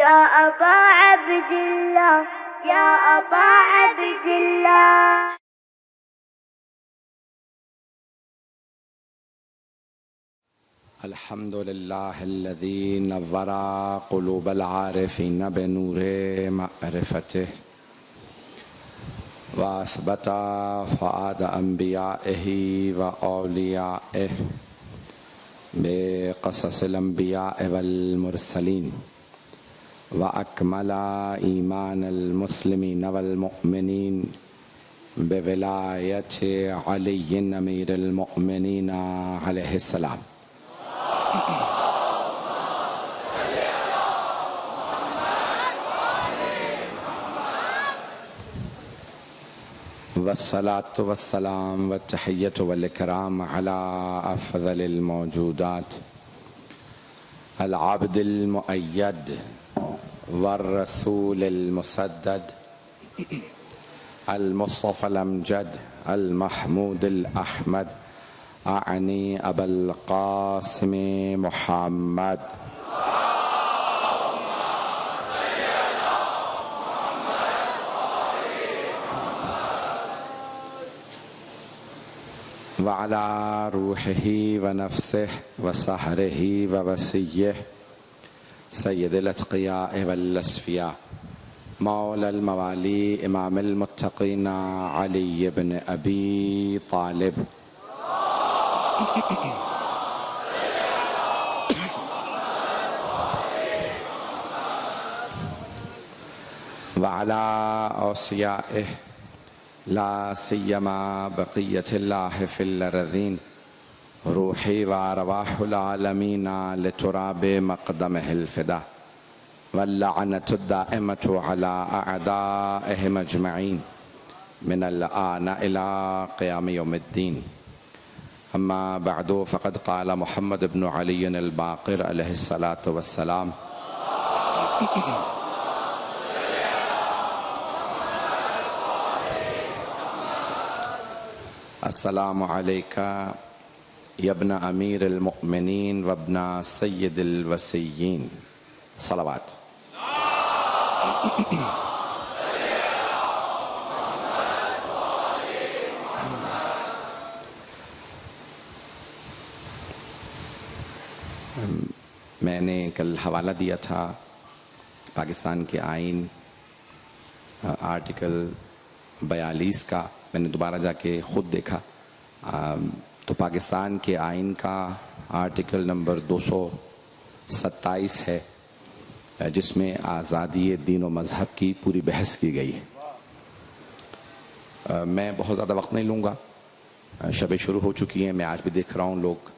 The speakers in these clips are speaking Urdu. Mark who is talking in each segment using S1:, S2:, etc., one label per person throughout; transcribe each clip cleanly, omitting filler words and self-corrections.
S1: يا أبا عبد الله يا أبا عبد الله.
S2: الحمد لله الذي نور قلوب العارفين بنور معرفته وأثبت فؤاد أنبيائه وأوليائه بقصص الأنبياء والمرسلين وأكمل إيمان المسلمين والمؤمنين بولاية علي أمير المؤمنين عليه السلام. والصلاة والسلام والتحية والإكرام على أفضل الموجودات العبد المؤيد والرسول المسدد المصطفى الأمجد المحمود الأحمد أعني أبا القاسم محمد وعلى روحه ونفسه وسحره ووسيه سيد الأتقياء والأصفياء مولى الموالي إمام المتقين علي بن أبي طالب وعلى أوصيائه لا سيما بقية الله في الأرضين روحي وأرواح العالمين لتراب مقدمه الفدا واللعنة الدائمة على أعدائهم أجمعين من الآن إلى قيام يوم الدين. أما بعد فقد قال محمد بن علي الباقر عليه الصلاة والسلام السلام عليك يا ابن أمير المؤمنين وابن سيد الوسيين. صلوات. میں نے کل حوالہ دیا تھا پاکستان کے آئین آرٹیکل 42 کا. میں نے دوبارہ جا کے خود دیکھا تو پاکستان کے آئین کا آرٹیکل نمبر 227 ہے جس میں آزادی دین و مذہب کی پوری بحث کی گئی ہے. میں بہت زیادہ وقت نہیں لوں گا. شبیں شروع ہو چکی ہیں. میں آج بھی دیکھ رہا ہوں لوگ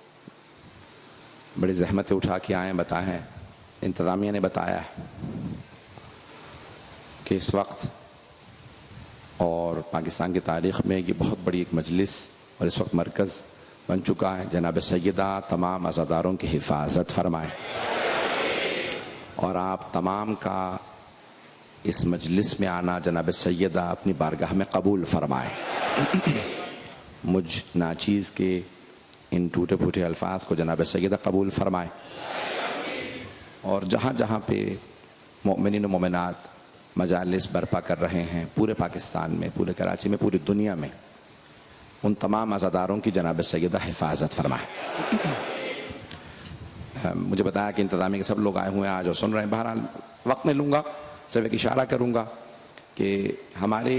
S2: بڑی زحمتیں اٹھا کے آئے ہیں. بتائیں انتظامیہ نے بتایا ہے کہ اس وقت اور پاکستان کی تاریخ میں یہ بہت بڑی ایک مجلس اور اس وقت مرکز بن چکا ہے. جناب سیدہ تمام عزاداروں کی حفاظت فرمائیں اور آپ تمام کا اس مجلس میں آنا جناب سیدہ اپنی بارگاہ میں قبول فرمائیں. مجھ ناچیز کے ان ٹوٹے پھوٹے الفاظ کو جناب سیدہ قبول فرمائیں اور جہاں جہاں پہ مؤمنین و مومنات مجالس برپا کر رہے ہیں پورے پاکستان میں، پورے کراچی میں، پوری دنیا میں، ان تمام عزاداروں کی جناب سیدہ حفاظت فرمائیں. مجھے بتایا کہ انتظامیہ کے سب لوگ آئے ہوئے ہیں آج اور سن رہے ہیں. بہرحال وقت نہیں لوں گا، صرف ایک اشارہ کروں گا کہ ہمارے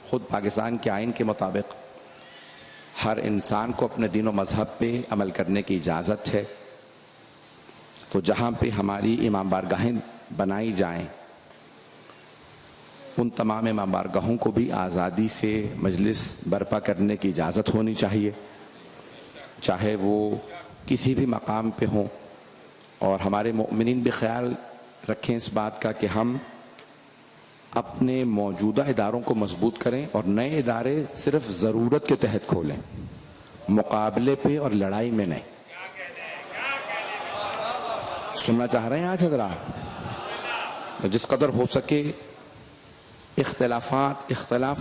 S2: خود پاکستان کے آئین کے مطابق ہر انسان کو اپنے دین و مذہب پہ عمل کرنے کی اجازت ہے. تو جہاں پہ ہماری امام بارگاہیں بنائی جائیں ان تمام امام بارگاہوں کو بھی آزادی سے مجلس برپا کرنے کی اجازت ہونی چاہیے، چاہے وہ کسی بھی مقام پہ ہوں. اور ہمارے مؤمنین بھی خیال رکھیں اس بات کا کہ ہم اپنے موجودہ اداروں کو مضبوط کریں اور نئے ادارے صرف ضرورت کے تحت کھولیں، مقابلے پہ اور لڑائی میں نہیں. سننا چاہ رہے ہیں آج حضرات؟ جس قدر ہو سکے اختلاف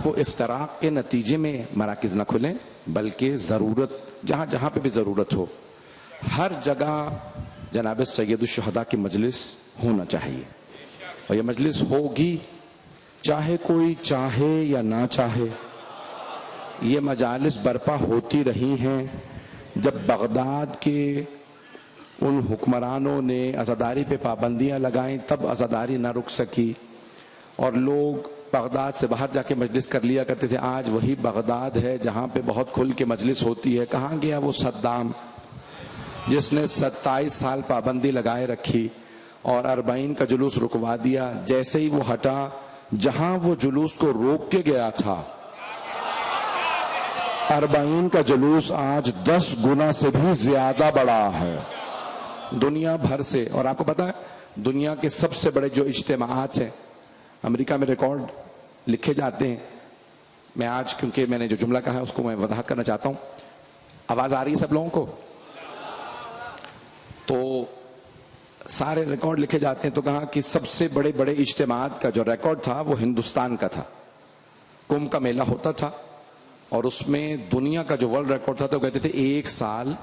S2: و افتراق کے نتیجے میں مراکز نہ کھلیں، بلکہ ضرورت جہاں جہاں پہ بھی ضرورت ہو ہر جگہ جناب سید الشہداء کی مجلس ہونا چاہیے. اور یہ مجلس ہوگی چاہے کوئی چاہے یا نہ چاہے. یہ مجالس برپا ہوتی رہی ہیں. جب بغداد کے ان حکمرانوں نے عزاداری پہ پابندیاں لگائیں تب عزاداری نہ رک سکی اور لوگ بغداد سے باہر جا کے مجلس کر لیا کرتے تھے. آج وہی بغداد ہے جہاں پہ بہت کھل کے مجلس ہوتی ہے. کہاں گیا وہ صدام جس نے 27 سال پابندی لگائے رکھی اور 40 کا جلوس رکوا دیا؟ جیسے ہی وہ ہٹا, جہاں وہ جلوس کو روک کے گیا تھا 40 کا جلوس آج 10 گنا سے بھی زیادہ بڑا ہے دنیا بھر سے. اور آپ کو پتا ہے دنیا کے سب سے بڑے جو اجتماعات ہیں امریکہ میں ریکارڈ لکھے جاتے ہیں. میں آج کیونکہ میں نے جو جملہ کہا ہے اس کو میں وضاحت کرنا چاہتا ہوں. آواز آ رہی ہے سب لوگوں کو؟ تو سارے ریکارڈ لکھے جاتے ہیں. تو کہا کہ سب سے بڑے بڑے اجتماعات کا جو ریکارڈ تھا وہ ہندوستان کا تھا. کمبھ کا میلہ ہوتا تھا اور اس میں دنیا کا جو ورلڈ ریکارڈ تھا تو کہتے تھے ایک سال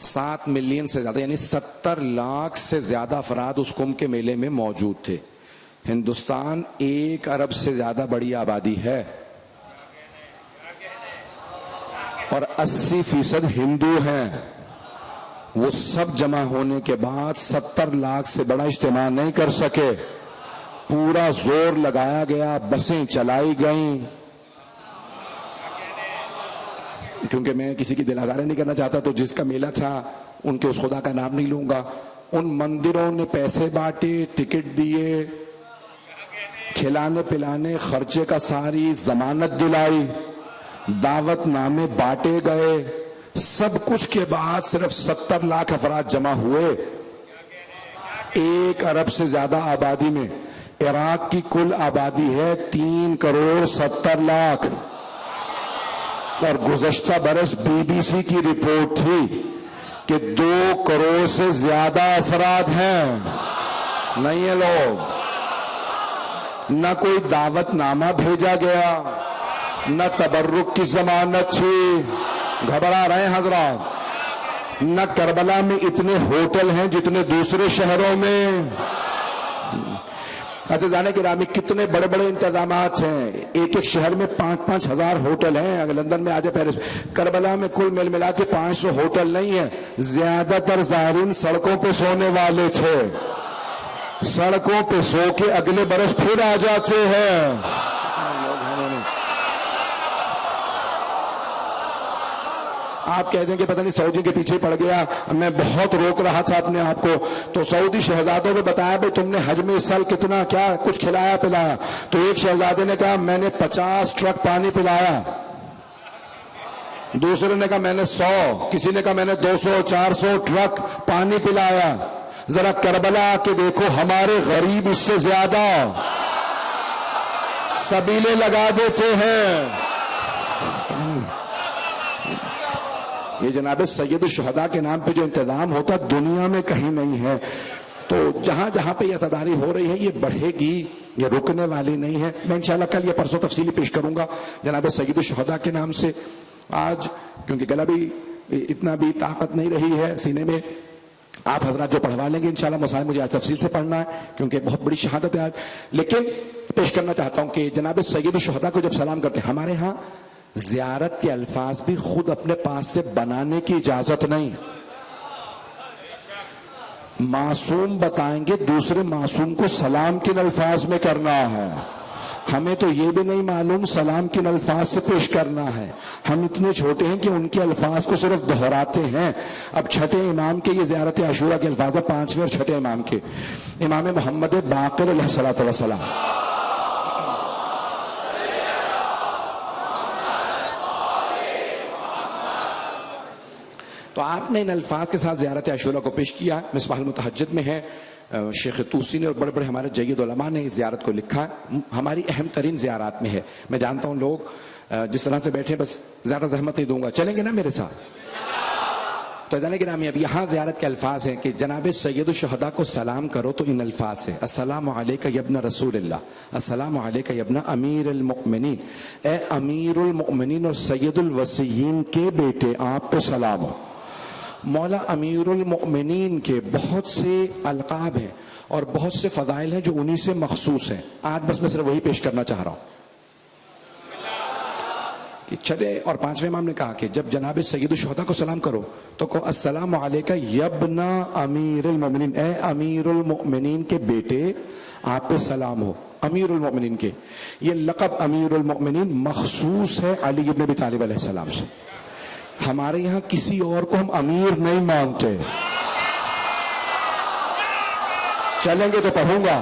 S2: 7 ملین سے زیادہ یعنی 70 لاکھ سے زیادہ افراد اس کمبھ کے میلے میں موجود تھے. ہندوستان 1 ارب سے زیادہ بڑی آبادی ہے اور 80% ہندو ہیں. وہ سب جمع ہونے کے بعد 70 لاکھ سے بڑا اجتماع نہیں کر سکے. پورا زور لگایا گیا, بسیں چلائی گئیں. کیونکہ میں کسی کی دل آزاری نہیں کرنا چاہتا تو جس کا میلہ تھا ان کے اس خدا کا نام نہیں لوں گا. ان مندروں نے پیسے بانٹے, ٹکٹ دیے, کھلانے پلانے خرچے کا ساری ضمانت دلائی, دعوت نامے بانٹے گئے. سب کچھ کے بعد صرف 70 لاکھ افراد جمع ہوئے 1 ارب سے زیادہ آبادی میں. عراق کی کل آبادی ہے 3 کروڑ 70 لاکھ اور گزشتہ برس BBC کی رپورٹ تھی کہ 2 کروڑ سے زیادہ افراد ہیں. نہیں ہے لوگ, نہ کوئی دعوت نامہ بھیجا گیا, نہ تبرک کی ضمانت تھی. گھبرا رہے ہیں حضرات. نہ کربلا میں اتنے ہوٹل ہیں جتنے دوسرے شہروں میں. ایسے جانے کے رامی کتنے بڑے بڑے انتظامات ہیں. ایک شہر میں 5-5 ہزار ہوٹل ہیں. اگر لندن میں آ جائے, پیرس, کربلا میں کل مل ملا کے 500 ہوٹل نہیں ہیں. زیادہ تر زائرین سڑکوں پہ سونے والے تھے. سڑکوں پہ سو کے اگلے برس پھر آ جاتے ہیں. آپ کہہ دیں کہ پتہ نہیں سعودیوں کے پیچھے پڑ گیا. میں بہت روک رہا تھا اپنے آپ کو تو سعودی شہزادوں نے بتایا بھائی تم نے حج میں اس سال کتنا کیا کچھ کھلایا پلایا. تو ایک شہزادے نے کہا میں نے 50 ٹرک پانی پلایا. دوسرے نے کہا میں نے 100. کسی نے کہا میں نے 200-400 ٹرک پانی پلایا. ذرا کربلا کے دیکھو ہمارے غریب اس سے زیادہ سبیلے لگا دیتے ہیں. یہ جناب سید الشہداء کے نام پہ جو انتظام ہوتا دنیا میں کہیں نہیں ہے. تو جہاں جہاں پہ یہ عزاداری ہو رہی ہے یہ بڑھے گی, یہ رکنے والی نہیں ہے. میں انشاءاللہ کل یا پرسوں تفصیلی پیش کروں گا جناب سید الشہداء کے نام سے. آج کیونکہ گلا بھی اتنا بھی طاقت نہیں رہی ہے سینے میں, آپ حضرات جو پڑھوا لیں گے انشاءاللہ مسائل مجھے آج تفصیل سے پڑھنا ہے کیونکہ بہت بڑی شہادت ہے آج. لیکن پیش کرنا چاہتا ہوں کہ جناب سید الشہداء کو جب سلام کرتے ہیں, ہمارے ہاں زیارت کے الفاظ بھی خود اپنے پاس سے بنانے کی اجازت نہیں. معصوم بتائیں گے دوسرے معصوم کو سلام کن الفاظ میں کرنا ہے. ہمیں تو یہ بھی نہیں معلوم سلام کن الفاظ سے پیش کرنا ہے. ہم اتنے چھوٹے ہیں کہ ان کے الفاظ کو صرف دہراتے ہیں. اب چھٹے امام کے یہ زیارت عاشورہ کے الفاظ ہیں, 5ویں اور چھٹے امام کے, امام محمد باقر علیہ الصلوۃ والسلام. تو آپ نے ان الفاظ کے ساتھ زیارت عاشورہ کو پیش کیا. مصباح المتہجد میں ہے, شیخ طوسی نے اور بڑے بڑے ہمارے جید علماء نے اس زیارت کو لکھا ہے. ہماری اہم ترین زیارات میں ہے. میں جانتا ہوں لوگ جس طرح سے بیٹھے بس زیادہ زحمت نہیں دوں گا, چلیں گے نا میرے ساتھ. تو جانے کے نامی اب یہاں زیارت کے الفاظ ہیں کہ جناب سید الشہداء کو سلام کرو تو ان الفاظ سے, السلام علیک یا ابن رسول اللہ, السلام علیک یا ابن امیر المؤمنین, اے امیر المؤمنین اور سید الوصیین کے بیٹے آپ پہ سلام ہو. مولا امیر المؤمنین کے بہت سے القاب ہیں اور بہت سے فضائل ہیں جو انہی سے مخصوص ہیں. آج بس میں صرف وہی پیش کرنا چاہ رہا ہوں کہ چھٹے اور پانچویں امام نے کہا کہ جب جناب سید الشہداء کو سلام کرو تو کہو السلام علیکہ یبن امیر المؤمنین، اے امیر المؤمنین کے بیٹے آپ پہ سلام ہو. امیر المؤمنین کے یہ لقب امیر المؤمنین مخصوص ہے علی ابن ابی طالب علیہ السلام سے. ہمارے یہاں کسی اور کو ہم امیر نہیں مانتے. چلیں گے تو پڑھوں گا.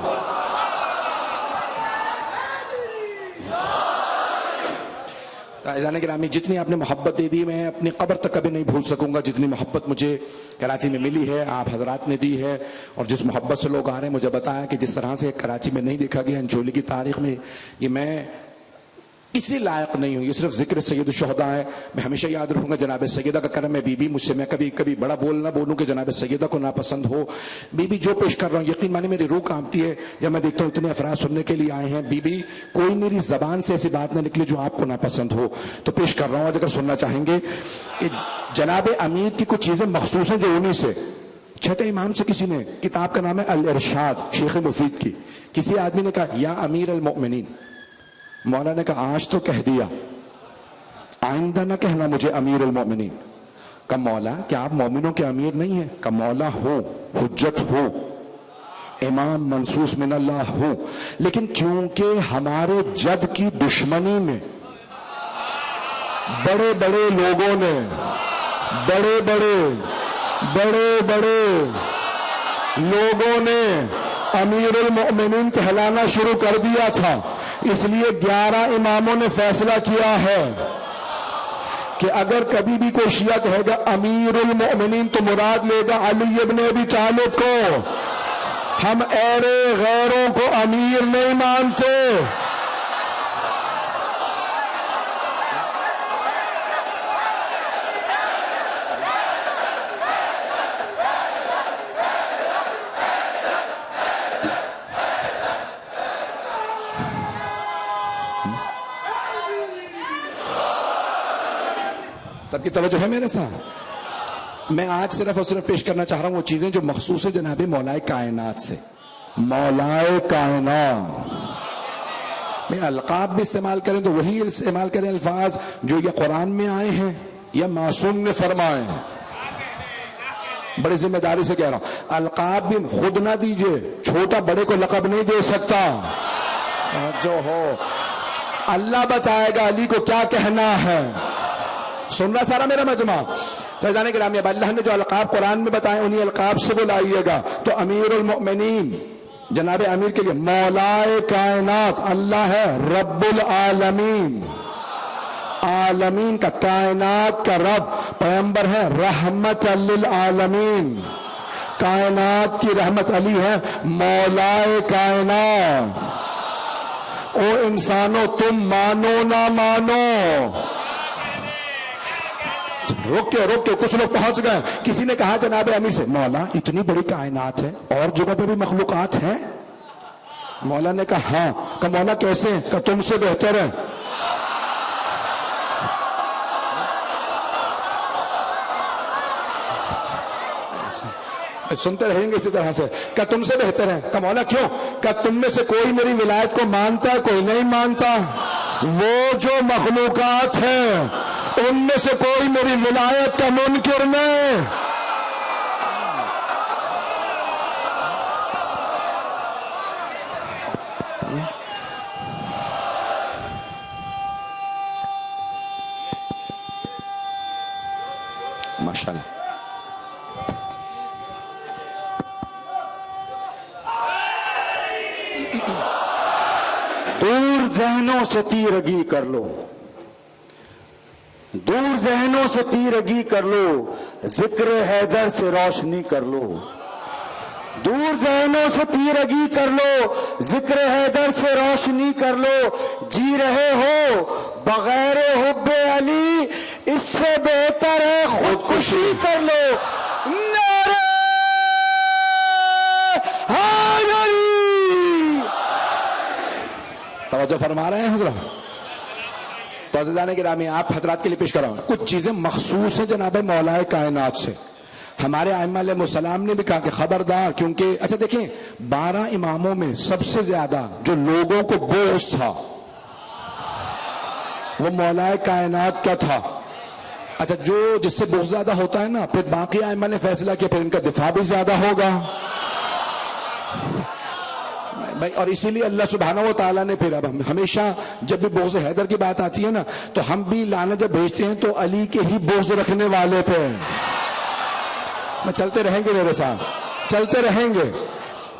S2: عزیزان گرامی، جتنی آپ نے محبت دے دی میں اپنی قبر تک کبھی نہیں بھول سکوں گا. جتنی محبت مجھے کراچی میں ملی ہے آپ حضرات نے دی ہے، اور جس محبت سے لوگ آ رہے ہیں. مجھے بتایا کہ جس طرح سے کراچی میں نہیں دیکھا گیا انچولی کی تاریخ میں، یہ میں اسی لائق نہیں ہوں. یہ صرف ذکر سید الشہداء ہے. میں ہمیشہ یاد رکھوں گا جناب سیدہ کا کرم ہے. بی بی مجھ سے میں کبھی بڑا نہ بولوں کہ جناب سیدہ کو ناپسند ہو. بی بی جو پیش کر رہا ہوں یقین مانی میری روح کانپتی ہے جب میں دیکھتا ہوں اتنے افراد سننے کے لیے آئے ہیں. بی بی کوئی میری زبان سے ایسی بات نہ نکلی جو آپ کو ناپسند ہو تو پیش کر رہا ہوں. اگر سننا چاہیں گے کہ جناب امیر کی کچھ چیزیں مخصوص ہیں جو انہی سے. چھٹے امام سے کسی نے، کتاب کا نام ہے الارشاد شیخ مفید کی، کسی آدمی نے کہا یا امیر المؤمنین. مولا نے کہا آج تو کہہ دیا، آئندہ نہ کہنا مجھے امیر المؤمنین. کہ مولا کیا آپ مومنوں کے امیر نہیں ہیں؟ کہ مولا ہو، حجت ہو، امام منصوص من اللہ ہو، لیکن کیونکہ ہمارے جد کی دشمنی میں بڑے بڑے لوگوں نے لوگوں نے امیر المؤمنین کہلانا شروع کر دیا تھا. اس لیے 11 اماموں نے فیصلہ کیا ہے کہ اگر کبھی بھی کوئی شیعہ کہے گا امیر المؤمنین تو مراد لے گا علی ابن ابی طالب کو. ہم ایرے غیروں کو امیر نہیں مانتے. سب کی توجہ ہے میرے ساتھ؟ میں آج صرف اور صرف پیش کرنا چاہ رہا ہوں وہ چیزیں جو مخصوص ہیں جناب مولائے کائنات سے. مولائے کائنات میں القاب بھی استعمال کریں تو وہی استعمال کریں الفاظ جو یہ قرآن میں آئے ہیں یا معصوم نے فرمائے ہیں. بڑی ذمہ داری سے کہہ رہا ہوں القاب بھی خود نہ دیجئے. چھوٹا بڑے کو لقب نہیں دے سکتا. جو ہو اللہ بتائے گا علی کو کیا کہنا ہے. سن رہا سارا میرا مجمع؟ تو جانے گرامی اب اللہ نے جو القاب قرآن میں بتائے انہی القاب سے وہ لائیے گا. تو امیر المؤمنین جناب امیر کے لیے مولائے کائنات اللہ ہے، رب العالمین، عالمین کا، کائنات کا رب. پیغمبر ہے رحمت للعالمین، کائنات کی رحمت. علی ہے مولائے کائنات. او انسانوں تم مانو نہ مانو. روک کے کچھ لوگ پہنچ گئے. کسی نے کہا جناب امیر سے مولا اتنی بڑی کائنات ہے اور جگہ پہ بھی مخلوقات ہیں؟ مولا نے کہا ہاں. کہ مولا کیسے؟ کہ تم سے بہتر ہے. سنتے رہیں گے اسی طرح سے. کہ تم سے بہتر ہے. کہ مولا کیوں؟ کہ تم میں سے کوئی میری ولایت کو مانتا ہے کوئی نہیں مانتا. وہ جو مخلوقات ہیں ان میں سے کوئی میری ولایت کا منکر نہیں. ماشاءاللہ.
S3: دور ذہنوں سے تیرگی کر لو، دور ذہنوں سے تیرگی کر لو، ذکر حیدر سے روشنی کر لو. دور ذہنوں سے تیرگی کر لو، ذکر حیدر سے روشنی کر لو. جی رہے ہو بغیر حب علی، اس سے بہتر ہے خودکشی کر لو. نعرہ حیدری.
S2: توجہ فرما رہے ہیں حضرت؟ تو عزیزان گرامی آپ حضرات کے لیے پیش کر رہا ہوں کچھ چیزیں مخصوص ہیں جناب مولا کائنات سے. ہمارے ائمہ علیہ السلام نے بھی کہا کہ خبردار، کیونکہ اچھا دیکھیں 12 اماموں میں سب سے زیادہ جو لوگوں کو بغض تھا وہ مولا کائنات کا تھا. اچھا جو جس سے بغض زیادہ ہوتا ہے نا، پھر باقی ائمہ نے فیصلہ کیا پھر ان کا دفاع بھی زیادہ ہوگا بھائی. اور اسی لیے اللہ سبحانہ و تعالیٰ نے پھر اب ہمیشہ جب بھی بغض حیدر کی بات آتی ہے نا تو ہم بھی لعنت جب بھیجتے ہیں تو علی کے ہی بغض رکھنے والے پہ. میں چلتے رہیں گے میرے ساتھ، چلتے رہیں گے.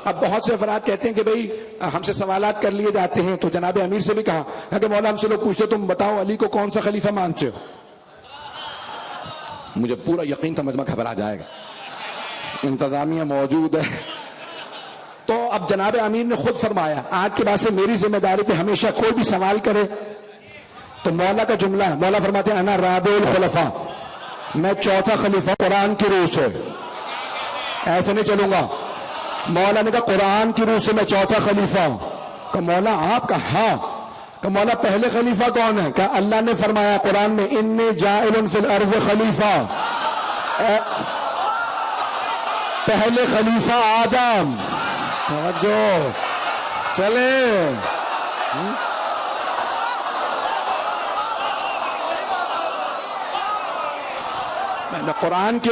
S2: اب بہت سے افراد کہتے ہیں کہ بھئی ہم سے سوالات کر لیے جاتے ہیں، تو جناب امیر سے بھی کہا کہ مولا ہم سے لوگ پوچھتے تم بتاؤ علی کو کون سا خلیفہ مانتے ہو. مجھے پورا یقین تھا مجمع گھبرا جائے گا، انتظامیہ موجود ہے. تو اب جناب امیر نے خود فرمایا آج کے بعد سے میری ذمہ داری پہ ہمیشہ کوئی بھی سوال کرے تو مولا کا جملہ ہے، مولا فرماتے ہیں انا رابع الخلفاء، میں چوتھا خلیفہ قرآن کی روح سے. ایسے نہیں چلوں گا. مولا نے کہا قرآن کی روح سے میں چوتھا خلیفہ ہوں. کہ مولا آپ کا؟ ہاں. کہ مولا پہلے خلیفہ کون ہے؟ کہ اللہ نے فرمایا قرآن میں انی جاعل فی الارض خلیفہ، پہلے خلیفہ آدم. توجہ چلے. میں قرآن کی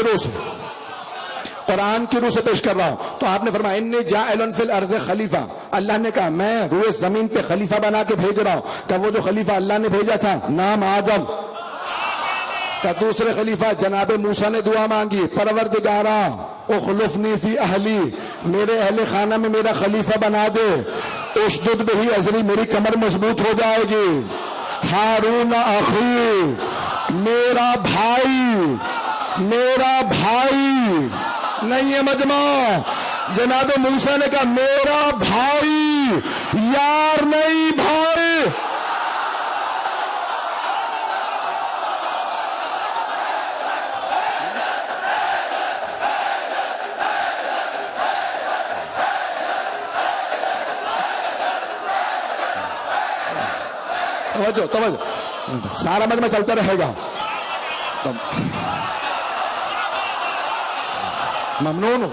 S2: روح سے پیش کر رہا ہوں. تو آپ نے فرمایا انی جاعل فی الارض خلیفہ، اللہ نے کہا میں روئے زمین پہ خلیفہ بنا کے بھیج رہا ہوں. کہ وہ جو خلیفہ اللہ نے بھیجا تھا نام آدم. کہ دوسرے خلیفہ جناب موسیٰ نے دعا مانگی پروردگارا اخلفنی فی اہلی، میرے اہل خانہ میں میرا خلیفہ بنا دے. اشدد بہی ازری، میری کمر مضبوط ہو جائے گی. ہارون اخی، میرا بھائی نہیں ہے مجمع. جناب موسیٰ نے کہا میرا بھائی، یار نہیں بھائی. توجہ سارا مجمع چلتا رہے گا. ممنون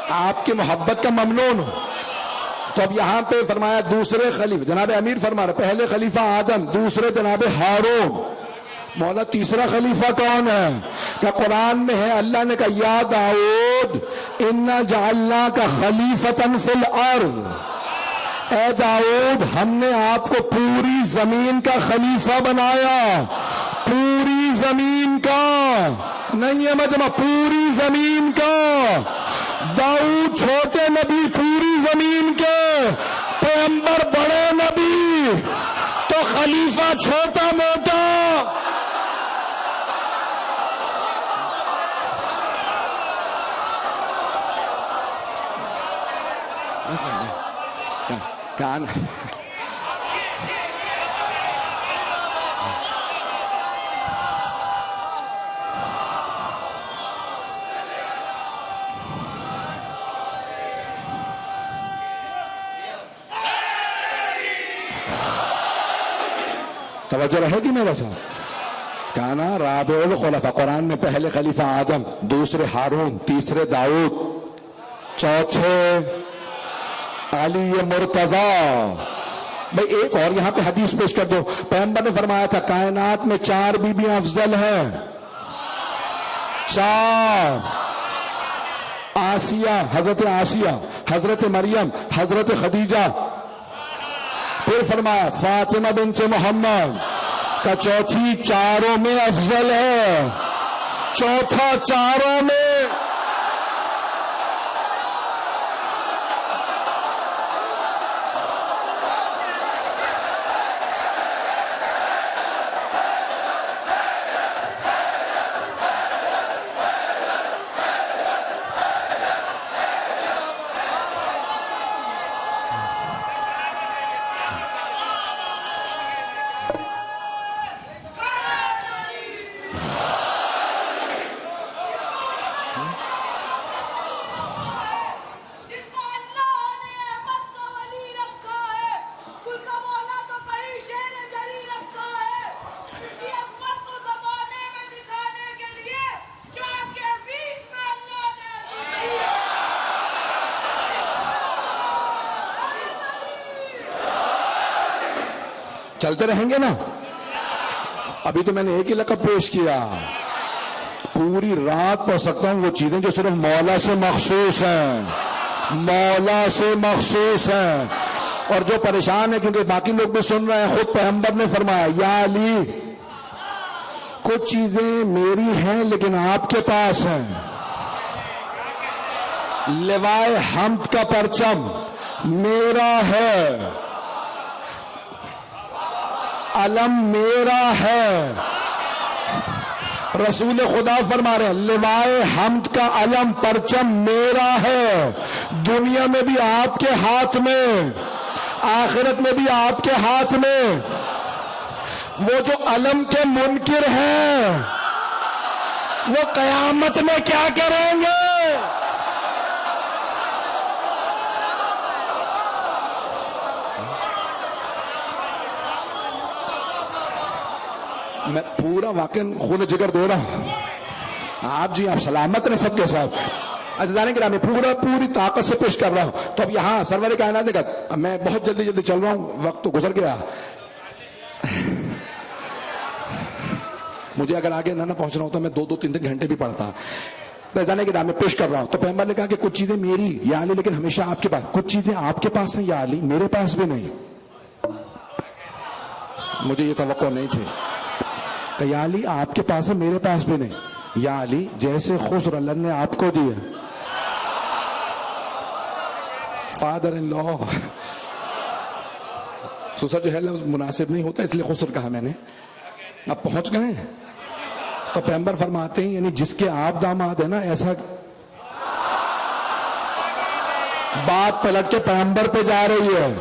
S2: آپ کی محبت کا ممنون. تو اب یہاں پہ فرمایا دوسرے خلیفہ، جناب امیر فرما رہے پہلے خلیفہ آدم، دوسرے جناب ہارون. مولا تیسرا خلیفہ کون ہے؟ کہ قرآن میں ہے اللہ نے کہا یا داؤد انا جعلناک خلیفۃ فی الارض، اے داؤد ہم نے آپ کو پوری زمین کا خلیفہ بنایا. پوری زمین کا نہیں ہے مجمع، پوری زمین کا. داؤد چھوٹے نبی پوری زمین کے، پیغمبر بڑے نبی، تو خلیفہ چھوٹا موٹا. کان توجہ رہے گی میرے ساتھ. کانا رابع الخلفاء، قرآن میں پہلے خلیفہ آدم، دوسرے ہارون، تیسرے داؤد، چوتھے علی مرتضی. بھئی ایک اور یہاں پہ حدیث پیش کر دو. پیغمبر نے فرمایا تھا کائنات میں 4 بیویاں افضل ہیں. 4: آسیہ، حضرت آسیہ، حضرت مریم، حضرت خدیجہ. پھر فرمایا فاطمہ بنت محمد. کا چوتھی 4 میں افضل ہے. چوتھا 4 میں. چلتے رہیں گے نا. ابھی تو میں نے ایک ہی لقب پیش کیا. پوری رات پڑھ سکتا ہوں وہ چیزیں جو صرف مولا سے مخصوص ہیں, مولا سے مخصوص ہیں. اور جو پریشان ہے کیونکہ باقی لوگ بھی سن رہے ہیں, خود پیغمبر نے فرمایا یا علی کچھ چیزیں میری ہیں لیکن آپ کے پاس ہیں. لوائے حمد کا پرچم میرا ہے, علم میرا ہے. رسول خدا فرما رہے ہیں لوائے حمد کا علم پرچم میرا ہے. دنیا میں بھی آپ کے ہاتھ میں, آخرت میں بھی آپ کے ہاتھ میں. وہ جو علم کے منکر ہیں وہ قیامت میں کیا کریں گے؟ میں پورا واقعہ خون جگر دے رہا ہوں. آپ جی آپ سلامت رہیں سب کے ساتھ. عزیزان گرامی پوری طاقت سے پیش کر رہا ہوں. تو اب یہاں سرور کائنات کا میں بہت جلدی چل رہا ہوں, وقت تو گزر گیا. مجھے اگر آگے نہ پہنچنا ہوتا میں 2-3 گھنٹے بھی پڑھتا. عزیزان گرامی پیش کر رہا ہوں. تو پیغمبر نے کہا کہ کچھ چیزیں میری یا علی لیکن ہمیشہ آپ کے پاس. کچھ چیزیں آپ کے پاس ہیں یا علی, میرے پاس بھی نہیں. مجھے یہ توقع نہیں تھی کہ یا علی آپ کے پاس ہے میرے پاس بھی نہیں. یا علی جیسے خسر اللہ نے آپ کو دیا, فادر ان لا, سسر جو ہے لفظ مناسب نہیں ہوتا اس لیے خسر کہا میں نے. اب پہنچ گئے تو پیغمبر فرماتے ہیں یعنی جس کے آپ داماد ہیں نا, ایسا بات پلٹ کے پیغمبر پہ جا رہی ہے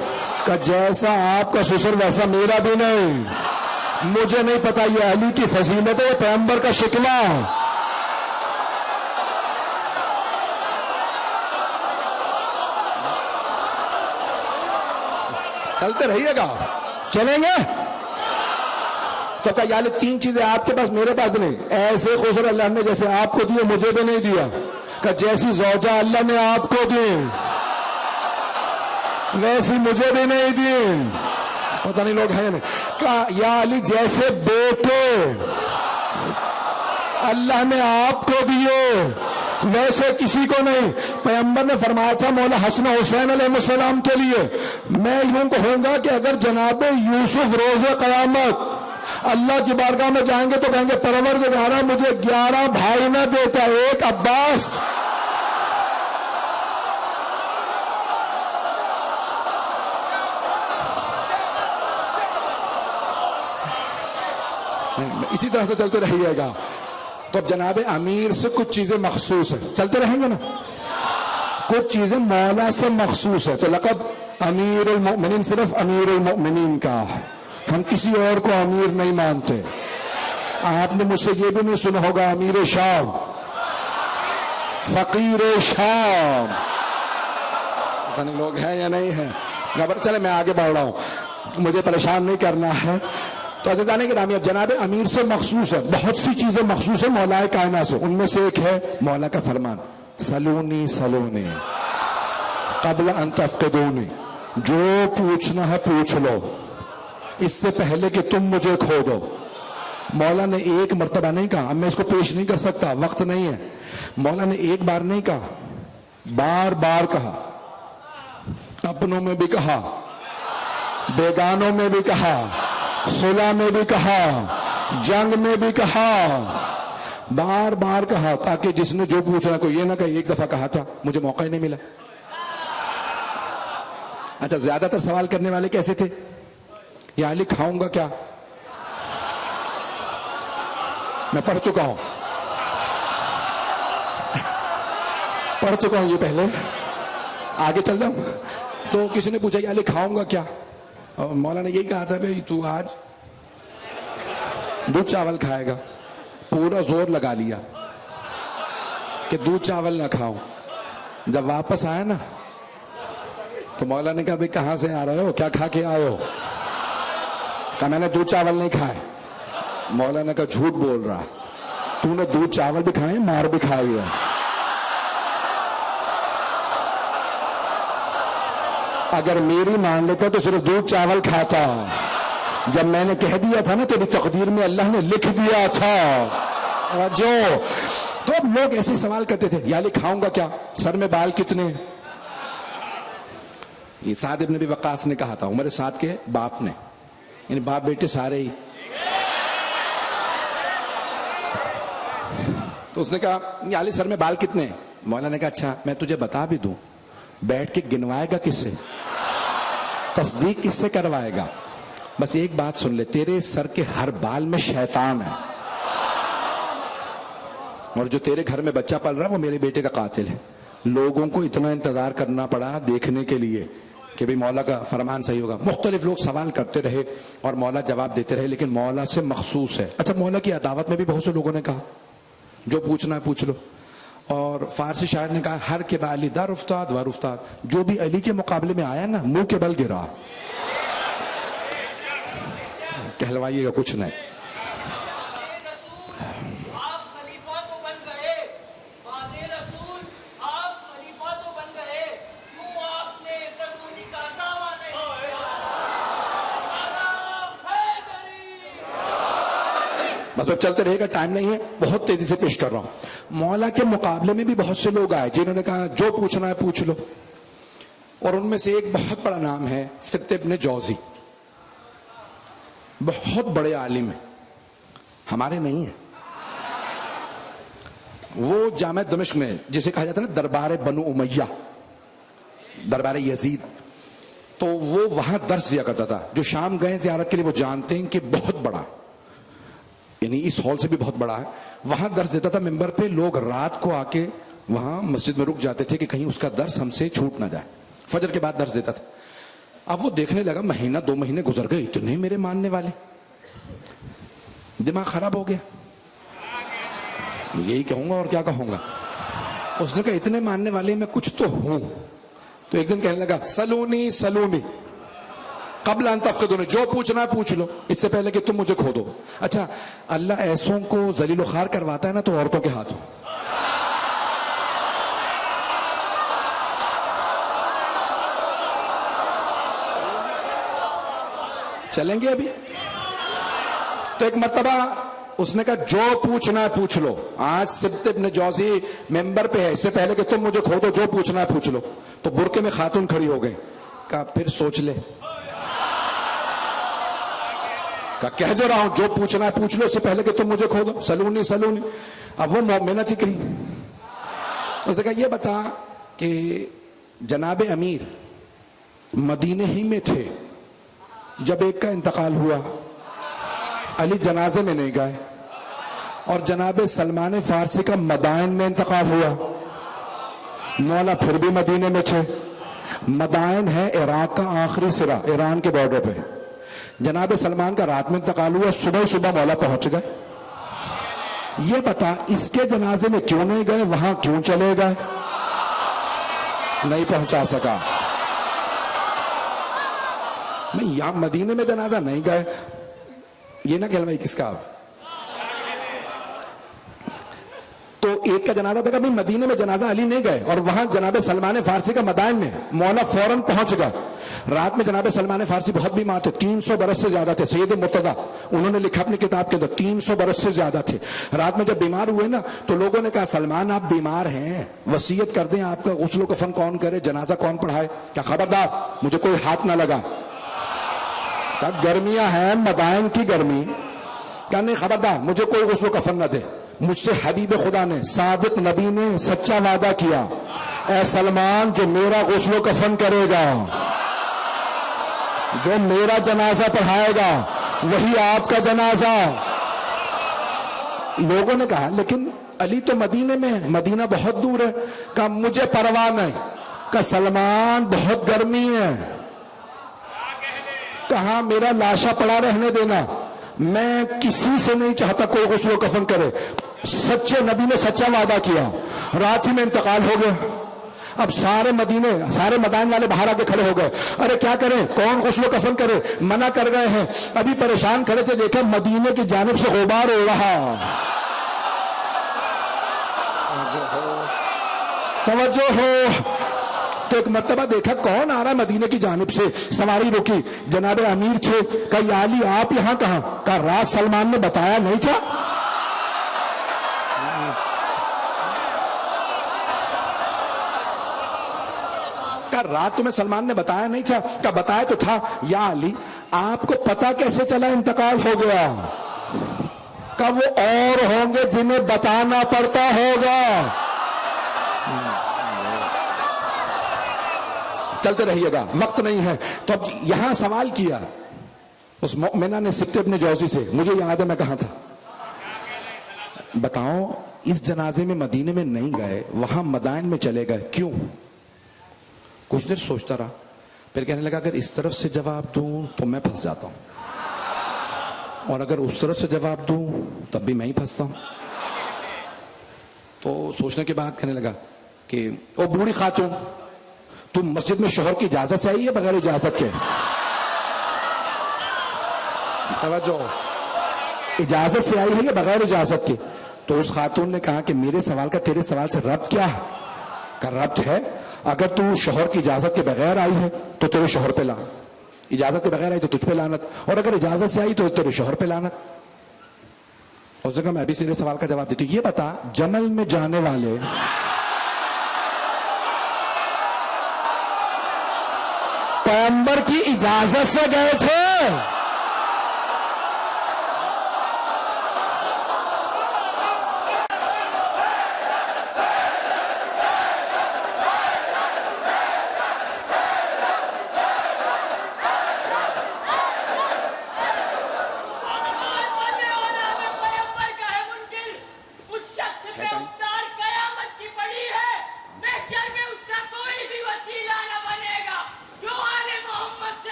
S2: کہ جیسا آپ کا سسر ویسا میرا بھی نہیں. مجھے نہیں پتا یہ علی کی فضیلت ہے پیغمبر کا شکلا. چلتے رہیے گا, چلیں گے. تو کہا یا علی 3 چیزیں آپ کے پاس میرے پاس بھی نہیں. ایسے خسر اللہ نے جیسے آپ کو دیے مجھے بھی نہیں دیا. کہ جیسی زوجہ اللہ نے آپ کو دی ویسی مجھے بھی نہیں دی. پتہ نہیں لوگ ہیں نہیں. کہا یا علی جیسے بیٹے اللہ نے آپ کو دیے ویسے کسی کو نہیں. پیغمبر نے فرمایا تھا مولا حسن حسین علیہ السلام کے لیے میں یوں کہوں گا کہ اگر جناب یوسف روز قیامت اللہ کی بارگاہ میں جائیں گے تو کہیں گے پروردگارا مجھے 11 بھائی نہ دیتا, ایک عباس. اسی طرح سے چلتے رہیے گا. تو اب جناب امیر سے کچھ چیزیں مخصوص ہیں, چلتے رہیں گے نا. کچھ چیزیں مولا سے مخصوص ہے. تو لقب امیر المؤمنین صرف امیر المؤمنین کا, ہم کسی اور کو امیر نہیں مانتے. آپ نے مجھ سے یہ بھی نہیں سنا ہوگا امیر شام, فقیر شام. پتہ نہیں لوگ ہیں یا نہیں ہیں. چلے میں آگے بڑھ رہا ہوں, مجھے پریشان نہیں کرنا ہے. تو عزیزان گرامی اب جناب امیر سے مخصوص ہے, بہت سی چیزیں مخصوص ہیں مولا کائنات سے. ان میں سے ایک ہے مولا کا فرمان سلونی سلونی قبل ان تفقدونی, جو پوچھنا ہے پوچھ لو اس سے پہلے کہ تم مجھے کھو دو. مولا نے ایک مرتبہ نہیں کہا, اب میں اس کو پیش نہیں کر سکتا وقت نہیں ہے. مولا نے ایک بار نہیں کہا, بار بار کہا. اپنوں میں بھی کہا, بیگانوں میں بھی کہا, صلح میں بھی کہا, جنگ میں بھی کہا, بار بار کہا تاکہ جس نے جو پوچھنا کو یہ نہ کہ ایک دفعہ کہا تھا مجھے موقع ہی نہیں ملا. اچھا زیادہ تر سوال کرنے والے کیسے تھے؟ یا علی کھاؤں گا کیا؟ میں پڑھ چکا ہوں یہ پہلے, آگے چل جاؤں. تو کسی نے پوچھا یا علی کھاؤں گا کیا؟ اور مولا نے یہی کہا تھا بھائی تو آج دودھ چاول کھائے گا. پورا زور لگا لیا کہ دودھ چاول نہ کھاؤں. جب واپس آئے نا تو مولا نے کہا بھائی کہاں سے آ رہے ہو, کیا کھا کے آئے ہو؟ کہا میں نے دودھ چاول نہیں کھائے. مولا نے کہا جھوٹ بول رہا, تو نے دودھ چاول بھی کھائے مار بھی کھائی ہے. اگر میری مان لیتا تو صرف دودھ چاول کھاتا, جب میں نے کہہ دیا تھا نا تیری تقدیر میں اللہ نے لکھ دیا تھا. جو تو اب لوگ ایسے سوال کرتے تھے یا لکھاؤں گا کیا, سر میں بال کتنے. یہ سعد ابن ابی وقاص نے کہا تھا عمر سعد کے باپ نے, یعنی باپ بیٹے سارے ہی. تو اس نے کہا یا علی سر میں بال کتنے ہیں. مولانا نے کہا اچھا میں تجھے بتا بھی دوں, بیٹھ کے گنوائے گا کس سے, تصدیق کس سے کروائے گا. بس ایک بات سن لے, تیرے سر کے ہر بال میں شیطان ہے, اور جو تیرے گھر میں بچہ پل رہا ہے وہ میرے بیٹے کا قاتل ہے. لوگوں کو اتنا انتظار کرنا پڑا دیکھنے کے لیے کہ بھئی مولا کا فرمان صحیح ہوگا. مختلف لوگ سوال کرتے رہے اور مولا جواب دیتے رہے, لیکن مولا سے مخصوص ہے. اچھا مولا کی عداوت میں بھی بہت سے لوگوں نے کہا جو پوچھنا ہے پوچھ لو. اور فارسی شاعر نے کہا ہر کے با علی در افتاد ور افتاد, جو بھی علی کے مقابلے میں آیا نا منہ کے بل گرا. کہلوائیے گا کچھ نہیں. بس اب چلتے رہے گا, ٹائم نہیں ہے, بہت تیزی سے پیش کر رہا ہوں. مولا کے مقابلے میں بھی بہت سے لوگ آئے جنہوں نے کہا جو پوچھنا ہے پوچھ لو. اور ان میں سے ایک بہت بڑا نام ہے سبت ابن جوزی, بہت بڑے عالم ہیں, ہمارے نہیں ہیں. وہ جامع دمشق میں جسے کہا جاتا ہے نا دربار بنو امیہ, دربار یزید, تو وہ وہاں درس دیا کرتا تھا. جو شام گئے زیارت کے لیے وہ جانتے ہیں کہ بہت بڑا, یعنی اس ہال سے بھی بہت بڑا ہے. وہاں درس دیتا تھا ممبر پہ, لوگ رات کو آ کے وہاں مسجد میں رک جاتے تھے کہ کہیں اس کا درس ہم سے چھوٹ نہ جائے. فجر کے بعد درس دیتا تھا. اب وہ دیکھنے لگا مہینہ 2 مہینے گزر گئے, اتنے میرے ماننے والے, دماغ خراب ہو گیا. یہی کہوں گا اور کیا کہوں گا. اس نے کہا اتنے ماننے والے میں کچھ تو ہوں. تو ایک دن کہنے لگا سلونی سلونی قبل ان تفقدونی, جو پوچھنا ہے پوچھ لو اس سے پہلے کہ تم مجھے کھو دو. اچھا اللہ ایسوں کو ذلیل و خوار کرواتا ہے نا تو عورتوں کے ہاتھوں. چلیں گے ابھی. تو ایک مرتبہ اس نے کہا جو پوچھنا ہے پوچھ لو. آج سبت ابن جوزی ممبر پہ ہے, اس سے پہلے کہ تم مجھے کھو دو جو پوچھنا ہے پوچھ لو. تو برقعے میں خاتون کھڑی ہو گئی, کہا پھر سوچ لے. کہہ جو رہا ہوں جو پوچھنا ہے پوچھ لو اس سے پہلے کہ تم مجھے کھو دو. سلونی سلونی. اب وہ مومنہ تھی کہیں. اس نے کہا یہ بتا کہ جناب امیر مدینے ہی میں تھے جب ایک کا انتقال ہوا, علی جنازے میں نہیں گئے, اور جناب سلمان فارسی کا مدائن میں انتقال ہوا. مولا پھر بھی مدینے میں تھے. مدائن ہے عراق کا آخری سرا, ایران کے بارڈر پہ. جناب سلمان کا رات میں انتقال ہوا, صبح مولا پہنچ گئے. یہ بتا اس کے جنازے میں کیوں نہیں گئے, وہاں کیوں چلے گئے. نہیں پہنچا سکا. میں یہاں مدینے میں جنازہ نہیں گئے, یہ نہ کہلوائی کس کا. تو ایک کا جنازہ تھا کہ مدینے میں جنازہ علی نہیں گئے, اور وہاں جناب سلمان فارسی کا مدائن میں. مولا فوراً پہنچ گئے. رات میں جناب سلمان فارسی بہت بیمار تھے, 300 برس سے زیادہ تھے. سید مرتضیٰ انہوں نے لکھا اپنی کتاب کے اندر 300 برس سے زیادہ تھے. رات میں جب بیمار ہوئے نا تو لوگوں نے کہا سلمان آپ بیمار ہیں, وصیت کر دیں آپ کا غسل و کفن کون کرے, جنازہ کون پڑھائے. کیا خبردار مجھے کوئی ہاتھ نہ لگا. گرمیاں ہیں مدائن کی گرمی, کیا نہیں خبردار مجھے کوئی غسل و کفن نہ دے. مجھ سے حبیب خدا نے, صادق نبی نے سچا وعدہ کیا, اے سلمان جو میرا غسل و کفن کرے گا, جو میرا جنازہ پڑھائے گا, وہی آپ کا جنازہ. لوگوں نے کہا لیکن علی تو مدینے میں ہے, مدینہ بہت دور ہے. کہا مجھے پرواہ نہیں. کہا سلمان بہت گرمی ہے. کہا میرا لاشا پڑا رہنے دینا, میں کسی سے نہیں چاہتا کوئی غسل و کفن کرے. سچے نبی نے سچا وعدہ کیا, رات ہی میں انتقال ہو گیا. اب سارے مدائن والے باہر آ کے کھڑے ہو گئے, ارے کیا کریں, کون غسل و کفن کرے, منع کر گئے ہیں. ابھی پریشان کھڑے تھے, دیکھیں مدینے کی جانب سے غبار اڑ رہا. توجہ ہو تو ایک مرتبہ دیکھا کون آ رہا ہے مدینے کی جانب سے, سواری رکی, جناب امیر تھے. کہا یا علی آپ یہاں کہاں؟ کہا رات سلمان نے بتایا نہیں تھا. کہا رات تمہیں سلمان نے بتایا نہیں تھا؟ کہا بتایا تو تھا. یا علی آپ کو پتا کیسے چلا انتقال ہو گیا؟ کہا وہ اور ہوں گے جنہیں بتانا پڑتا ہوگا. چلتے رہیے گا, وقت نہیں ہے. تو اب یہاں سوال کیا اس مومنہ نے سبط ابن جوزی سے, مجھے یاد ہے میں کہاں تھا, بتاؤ اس جنازے میں مدینے میں نہیں گئے, وہاں مدائن میں چلے گئے, کیوں؟ کچھ دیر سوچتا رہا, پھر کہنے لگا اگر اس طرف سے جواب دوں تو میں پھنس جاتا ہوں, اور اگر اس طرف سے جواب دوں تب بھی میں ہی پھنستا ہوں. تو سوچنے کے بعد کہنے لگا کہ او بوڑھی خاتون, تم مسجد میں شوہر کی اجازت سے آئی ہے بغیر اجازت کے؟ توجہ, اجازت سے آئی ہے یا بغیر اجازت کے؟ تو اس خاتون نے کہا کہ میرے سوال کا تیرے سوال سے ربط کیا ہے؟ کہ ربط ہے, اگر تو شوہر کی اجازت کے بغیر آئی ہے تو تیرے شوہر پہ لعنت, اجازت کے بغیر آئی تو تجھ پہ لعنت, اور اگر اجازت سے آئی تو تیرے شوہر پہ لعنت. اس نے کہا میں بھی سیدھے سوال کا جواب دیتی ہوں, یہ بتا جمل میں جانے والے پیغمبر کی اجازت سے گئے تھے؟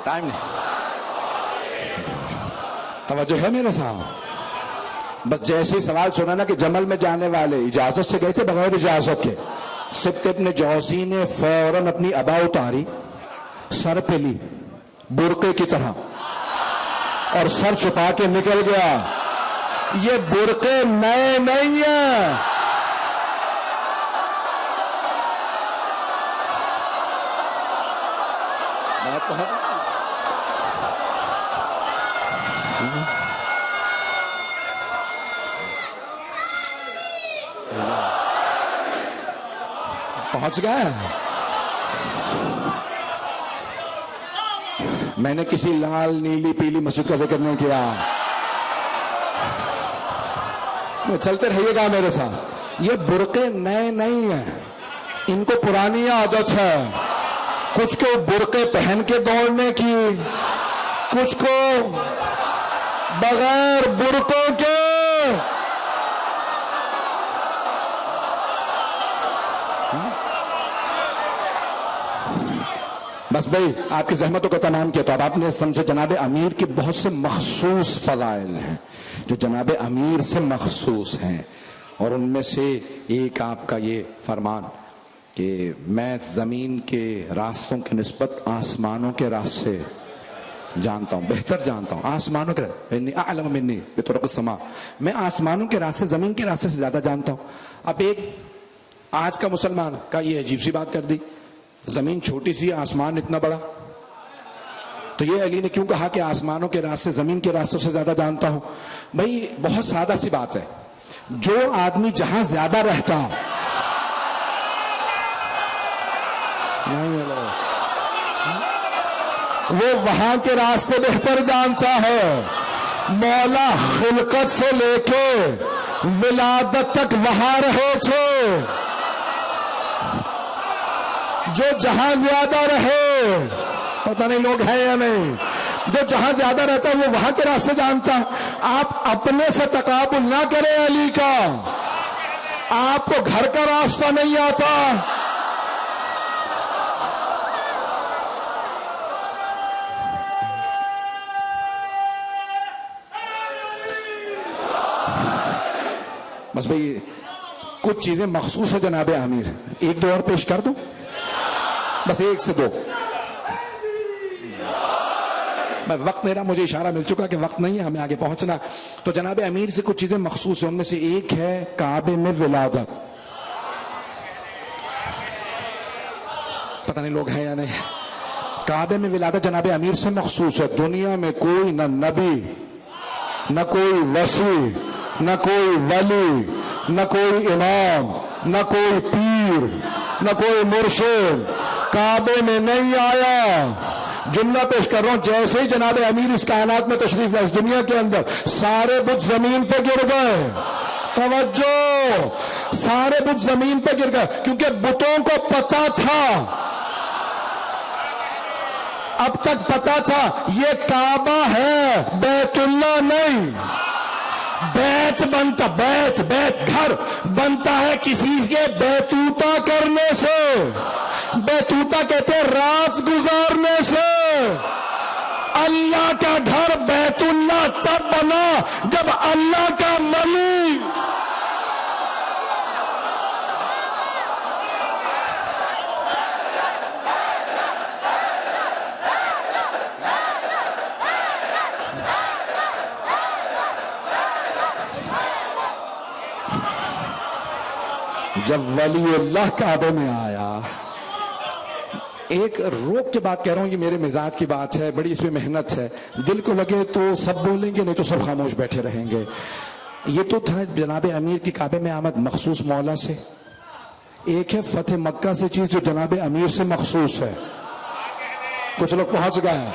S2: ٹائم نہیں, توجہ ہے میرے ساتھ؟ بس جیسے سوال سنا نا کہ جمل میں جانے والے اجازت سے گئے تھے بغیر اجازت کے, سبط ابن جوزی نے فوراً اپنی ابا اتاری, سر پہ لی برقعے کی طرح, اور سر چھپا کے نکل گیا. یہ برقعے نئے نہیں ہیں, پہنچ گئے. میں نے کسی لال نیلی پیلی مسجد کا ذکر نہیں کیا, چلتے رہیے گا میرے ساتھ. یہ برقعے نئے نہیں ہیں, ان کو پرانی عادت ہے, کچھ کو برقعے پہن کے دوڑنے کی, کچھ کو بغیر برقعوں کے. بس بھائی آپ کی زحمتوں کو تمام کیا, تو اب آپ نے سمجھے جناب امیر کے بہت سے مخصوص فضائل ہیں جو جناب امیر سے مخصوص ہیں, اور ان میں سے ایک آپ کا یہ فرمان کہ میں زمین کے راستوں کی نسبت آسمانوں کے راستے جانتا ہوں, بہتر جانتا ہوں. آسمانوں کے انی اعلم منی بطرق السماء, میں آسمانوں کے راستے زمین کے راستے سے زیادہ جانتا ہوں. اب ایک آج کا مسلمان کا یہ عجیب سی بات کر دی, زمین چھوٹی سی, آسمان اتنا بڑا. تو یہ علی نے کیوں کہا کہ آسمانوں کے راستے زمین کے راستوں سے زیادہ جانتا ہوں؟ بھائی بہت سادہ سی بات ہے, جو آدمی جہاں زیادہ رہتا وہ وہاں کے راستے بہتر جانتا ہے. مولا خلقت سے لے کے ولادت تک وہاں رہے تھے, جو جہاں زیادہ رہے, پتہ نہیں لوگ ہیں یا نہیں, جو جہاں زیادہ رہتا ہے وہ وہاں کے راستے جانتا ہے. آپ اپنے سے تقابل نہ کریں علی کا, آپ کو گھر کا راستہ نہیں آتا. بس بھئی کچھ چیزیں مخصوص ہے جناب امیر, ایک دو اور پیش کر دوں, بس ایک سے دو. وقت میرا مجھے اشارہ مل چکا کہ وقت نہیں ہے ہمیں آگے پہنچنا. تو جناب امیر سے کچھ چیزیں مخصوص ہیں, ان میں سے ایک ہے کعبے میں ولادت. پتہ نہیں لوگ ہیں یا نہیں. کعبے میں ولادت جناب امیر سے مخصوص ہے. دنیا میں کوئی نہ نبی, نہ کوئی وصی, نہ کوئی ولی, نہ کوئی امام, نہ کوئی پیر, نہ کوئی مرشد کعبے میں نہیں آیا. جملہ پیش کر رہا ہوں, جیسے ہی جناب امیر اس کائنات میں تشریف لائے, اس دنیا کے اندر سارے بت زمین پہ گر گئے. توجہ, سارے بت زمین پہ گر گئے, کیونکہ بتوں کو پتا تھا, اب تک پتا تھا یہ کعبہ ہے, بیت اللہ نہیں. بیت بنتا, بیت گھر بنتا ہے کسی کے بیتوتا کرنے سے. بیتوتا کہتے ہیں رات گزارنے سے. اللہ کا گھر بیت اللہ تب بنا جب اللہ کا ولی جب ولی اللہ کعبے میں آیا. ایک روک کے بات کہہ رہا ہوں, یہ میرے مزاج کی بات ہے, بڑی اس میں محنت ہے. دل کو لگے تو سب بولیں گے, نہیں تو سب خاموش بیٹھے رہیں گے. یہ تو تھا جناب امیر کی کعبے میں آمد مخصوص مولا سے. ایک ہے فتح مکہ سے چیز جو جناب امیر سے مخصوص ہے. کچھ لوگ پہنچ گئے ہیں.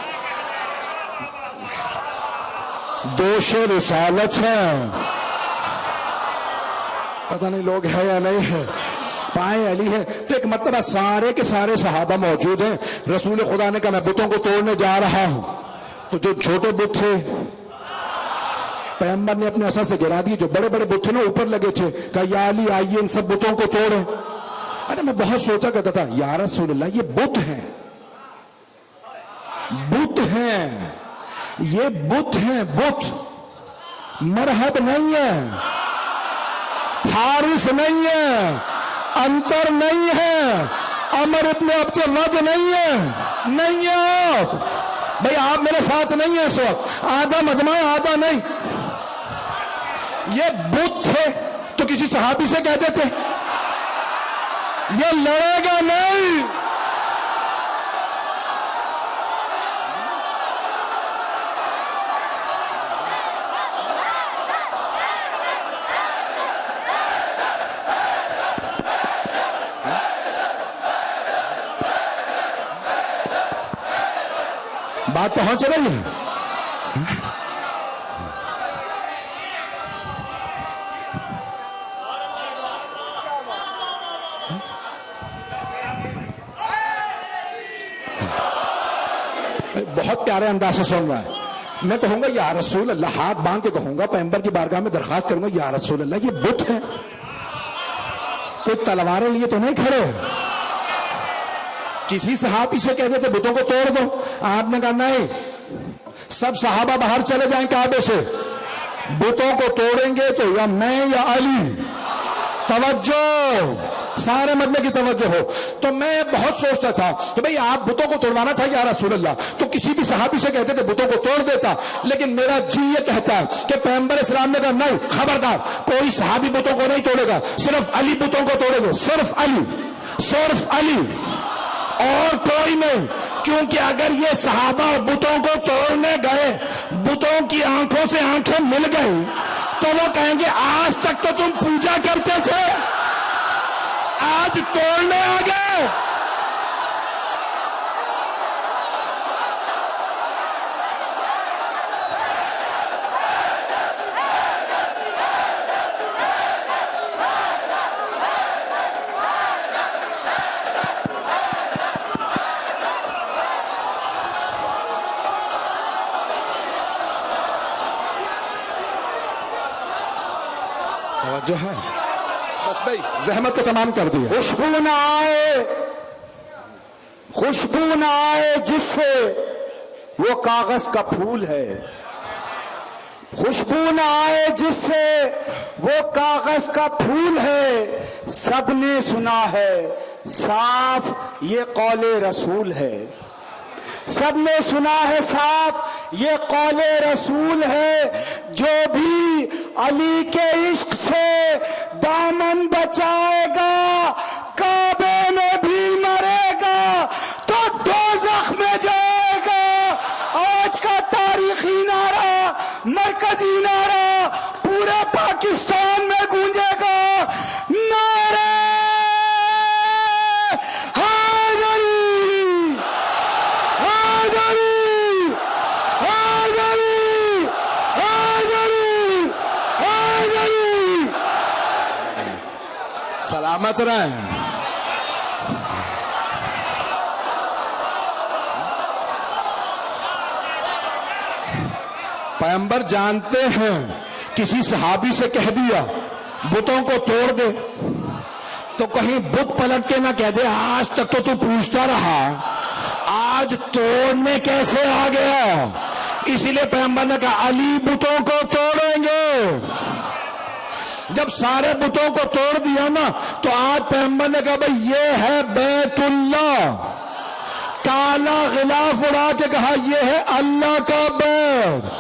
S2: دوش رسالت ہے, پتہ نہیں لوگ ہے یا نہیں ہے. پائے علی ہے. تو ایک مرتبہ سارے کے سارے صحابہ موجود ہیں. رسول خدا نے کہا میں بتوں کو توڑنے جا رہا ہوں. تو جو چھوٹے بت تھے پیغمبر نے اپنے عصا سے گرا دیے. جو بڑے بڑے بت تھے نا اوپر لگے تھے, کہا یا علی آئیے ان سب بتوں کو توڑیں. ارے میں بہت سوچا کرتا تھا یا رسول اللہ یہ بت ہیں, بت ہیں, یہ بت ہیں, بت مرہب نہیں ہے, حارث نہیں ہے, انتر نہیں ہے, عمر ابن عبد الود نہیں ہے. نہیں ہے آپ بھائی, آپ میرے ساتھ نہیں ہیں اس وقت. آدھا مجمع آدھا نہیں. یہ بت تھے تو کسی صحابی سے کہتے تھے یہ لڑے گا نہیں. بات پہنچ رہی ہے. بہت پیارے انداز سے سن رہا ہے. میں کہوں گا یا رسول اللہ, ہاتھ باندھ کے کہوں گا, پیغمبر کی بارگاہ میں درخواست کروں گا یا رسول اللہ یہ بت ہیں, کوئی تلواریں لیے تو نہیں کھڑے. کسی صحابی سے کہتے تھے بتوں کو توڑ دو, آپ نے کہا نہیں, سب صحابہ باہر چلے جائیں کعبے سے, بتوں کو توڑیں گے تو یا میں یا علی. توجہ, سارے مدنے کی توجہ ہو. تو میں بہت سوچتا تھا کہ بھئی آپ بتوں کو توڑوانا تھا یا رسول اللہ, تو کسی بھی صحابی سے کہتے تھے بتوں کو توڑ دیتا. لیکن میرا جی یہ کہتا ہے کہ پیغمبر اسلام نے کہا نہیں, خبردار کوئی صحابی بتوں کو نہیں توڑے گا, صرف علی بتوں کو توڑے گا, صرف علی, صرف علی اور کوئی نہیں. کیونکہ اگر یہ صحابہ بتوں کو توڑنے گئے, بتوں کی آنکھوں سے آنکھیں مل گئی, تو وہ کہیں گے آج تک تو تم پوجا کرتے تھے, آج توڑنے آ گئے. جو ہے بس بھائی زحمت کو تمام کر دیا.
S3: خوشبو نہ آئے, خوشبو نہ آئے جس سے وہ کاغذ کا پھول ہے. خوشبو نہ آئے جس سے وہ کاغذ کا پھول ہے. سب نے سنا ہے صاف یہ قول رسول ہے. سب نے سنا ہے صاف یہ قول رسول ہے، جو بھی علی کے عشق سے دامن بچائے گا کعبے میں بھی مرے گا تو دوزخ میں جائے گا۔ آج کا تاریخی نعرہ، مرکزی نعرہ پورے پاکستان میں گونجے گا، نعرہ
S2: سلامت رہیں۔ پیغمبر جانتے ہیں کسی صحابی سے کہہ دیا بتوں کو توڑ دے تو کہیں بت پلٹ کے نہ کہہ دے آج تک تو پوچھتا رہا آج توڑنے کیسے آ گیا، اسی لیے پیغمبر نے کہا علی بتوں کو توڑیں گے۔ جب سارے بتوں کو توڑ دیا نا تو آج پیغمبر نے کہا بھئی یہ ہے بیت اللہ، کالا غلاف اڑا کے کہا یہ ہے اللہ کا بیت،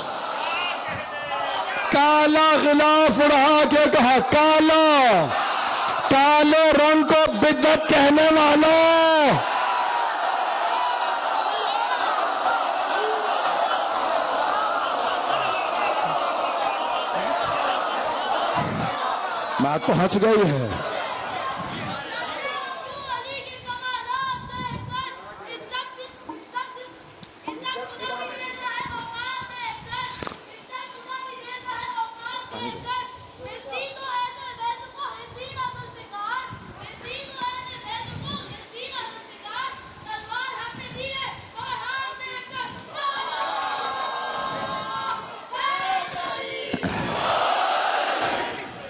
S2: کالا غلاف اڑا کے کہا کالا، کالے رنگ کو بدعت کہنے والا۔ بات پہنچ گئی ہے۔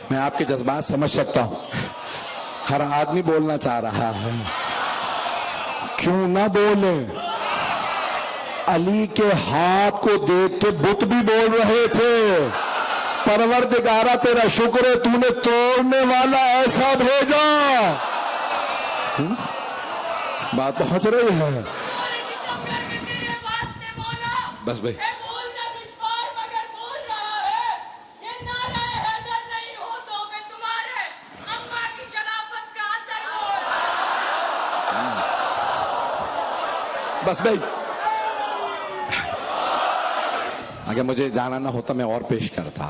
S2: میں آپ کے جذبات سمجھ سکتا ہوں، ہر آدمی بولنا چاہ رہا ہے، کیوں نہ بولے؟ علی کے ہاتھ کو دیکھ کے بت بھی بول رہے تھے پروردگارہ تیرا شکر ہے تو نے توڑنے والا ایسا بھیجا۔ بات پہنچ رہی ہے؟ بس بھائی بس بھائی اگر مجھے جانا نہ ہوتا میں اور پیش کرتا۔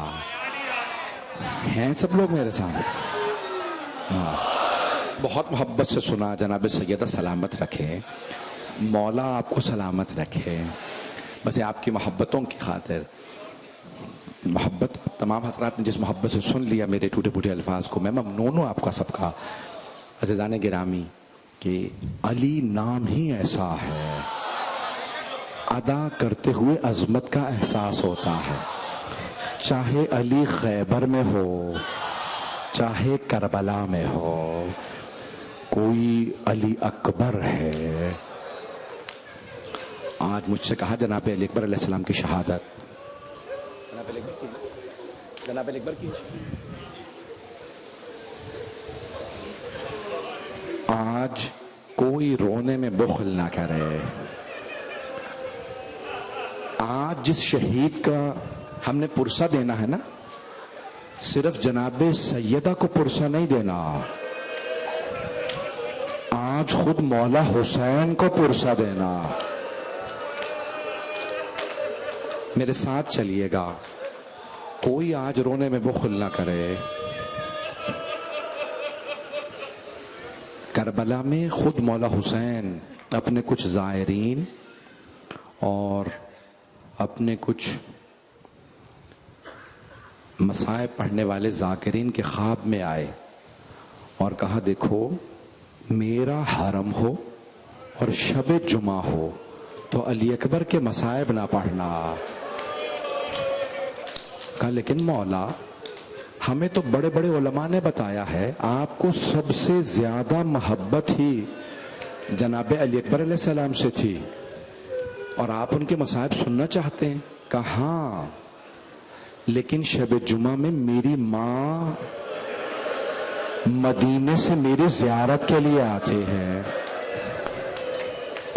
S2: ہیں سب لوگ میرے ساتھ؟ بہت محبت سے سنا جناب سیدہ سلامت رکھے، مولا آپ کو سلامت رکھے۔ بس آپ کی محبتوں کی خاطر، محبت تمام حضرات نے جس محبت سے سن لیا میرے ٹوٹے پھوٹے الفاظ کو، میں ممنون ہوں آپ کا سب کا۔ عزیزان گرامی کہ علی نام ہی ایسا ہے، ادا کرتے ہوئے عظمت کا احساس ہوتا ہے، چاہے علی خیبر میں ہو چاہے کربلا میں ہو، کوئی علی اکبر ہے۔ آج مجھ سے کہا جناب علی اکبر علیہ السلام کی شہادت، جناب علی اکبر کی آج کوئی رونے میں بخل نہ کرے۔ آج جس شہید کا ہم نے پرسہ دینا ہے نا، صرف جناب سیدہ کو پرسہ نہیں دینا، آج خود مولا حسین کو پرسہ دینا۔ میرے ساتھ چلیے گا، کوئی آج رونے میں بخل نہ کرے۔ کربلا میں خود مولا حسین اپنے کچھ زائرین اور اپنے کچھ مصائب پڑھنے والے ذاکرین کے خواب میں آئے اور کہا دیکھو میرا حرم ہو اور شب جمعہ ہو تو علی اکبر کے مصائب نہ پڑھنا۔ کہا لیکن مولا ہمیں تو بڑے بڑے علماء نے بتایا ہے آپ کو سب سے زیادہ محبت ہی جناب علی اکبر علیہ السلام سے تھی اور آپ ان کے مصائب سننا چاہتے ہیں۔ کہا ہاں لیکن شب جمعہ میں میری ماں مدینے سے میری زیارت کے لیے آتے ہیں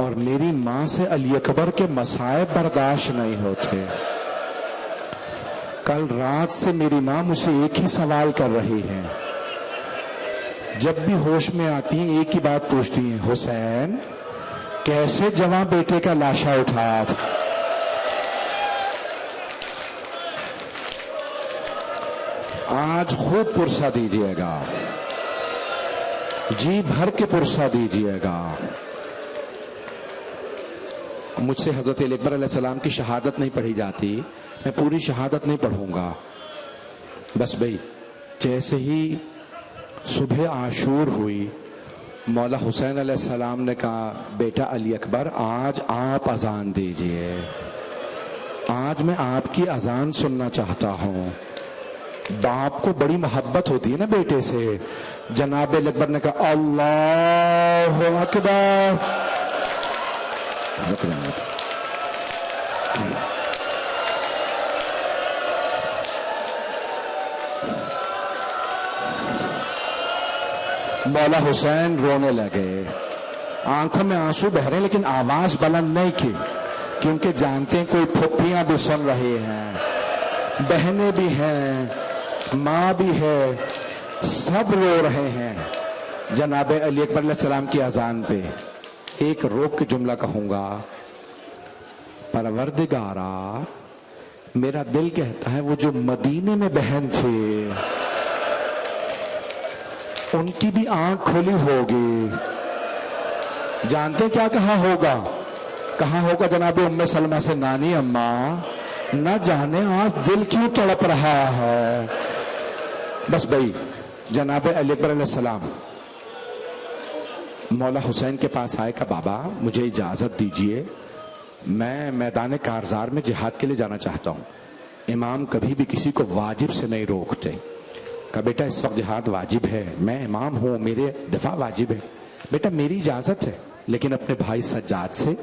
S2: اور اور میری ماں سے علی اکبر کے مصائب برداشت نہیں ہوتے. کل رات سے میری ماں مجھ سے ایک ہی سوال کر رہی ہے. جب بھی ہوش میں آتی ہیں ایک ہی بات پوچھتی ہیں, حسین کیسے جوان بیٹے کا لاشا اٹھایا تھا؟ آج خوب پرسہ دیجیے گا, جی بھر کے پرسہ دیجیے گا. مجھ سے حضرت علی اکبر علیہ السلام کی شہادت نہیں پڑھی جاتی, میں پوری شہادت نہیں پڑھوں گا. بس بھئی جیسے ہی صبح عاشور ہوئی, مولا حسین علیہ السلام نے کہا بیٹا علی اکبر آج آپ اذان دیجئے, آج میں آپ کی اذان سننا چاہتا ہوں. باپ کو بڑی محبت ہوتی ہے نا بیٹے سے. جناب علی اکبر نے کہا اللہ اکبر. مولا حسین رونے لگے, آنکھوں میں آنسو بہ رہے لیکن آواز بلند نہیں کی, کیونکہ جانتے ہیں کوئی پھوپھیاں بھی سن رہی ہیں, بہنیں بھی ہیں, ماں بھی ہے, سب رو رہے ہیں. جناب علی اکبر علیہ السلام کی اذان پہ ایک روک کے جملہ کہوں گا, پروردگارا میرا دل کہتا ہے وہ جو مدینے میں بہن تھے ان کی بھی آنکھ کھلی ہوگی. جانتے کیا کہا ہوگا؟ کہا ہوگا جناب ام سلمہ سے, نانی اماں نہ جانے آج دل کیوں تڑپ رہا ہے. بس بھائی جناب علی اکبر علیہ السلام مولا حسین کے پاس آئے, کہ بابا مجھے اجازت دیجئے, میں میدان کارزار میں جہاد کے لیے جانا چاہتا ہوں. امام کبھی بھی کسی کو واجب سے نہیں روکتے. کہا بیٹا اس وقت جہاد واجب ہے, میں امام ہوں, میرے دفاع واجب ہے. بیٹا میری اجازت ہے, لیکن اپنے بھائی سجاد سے,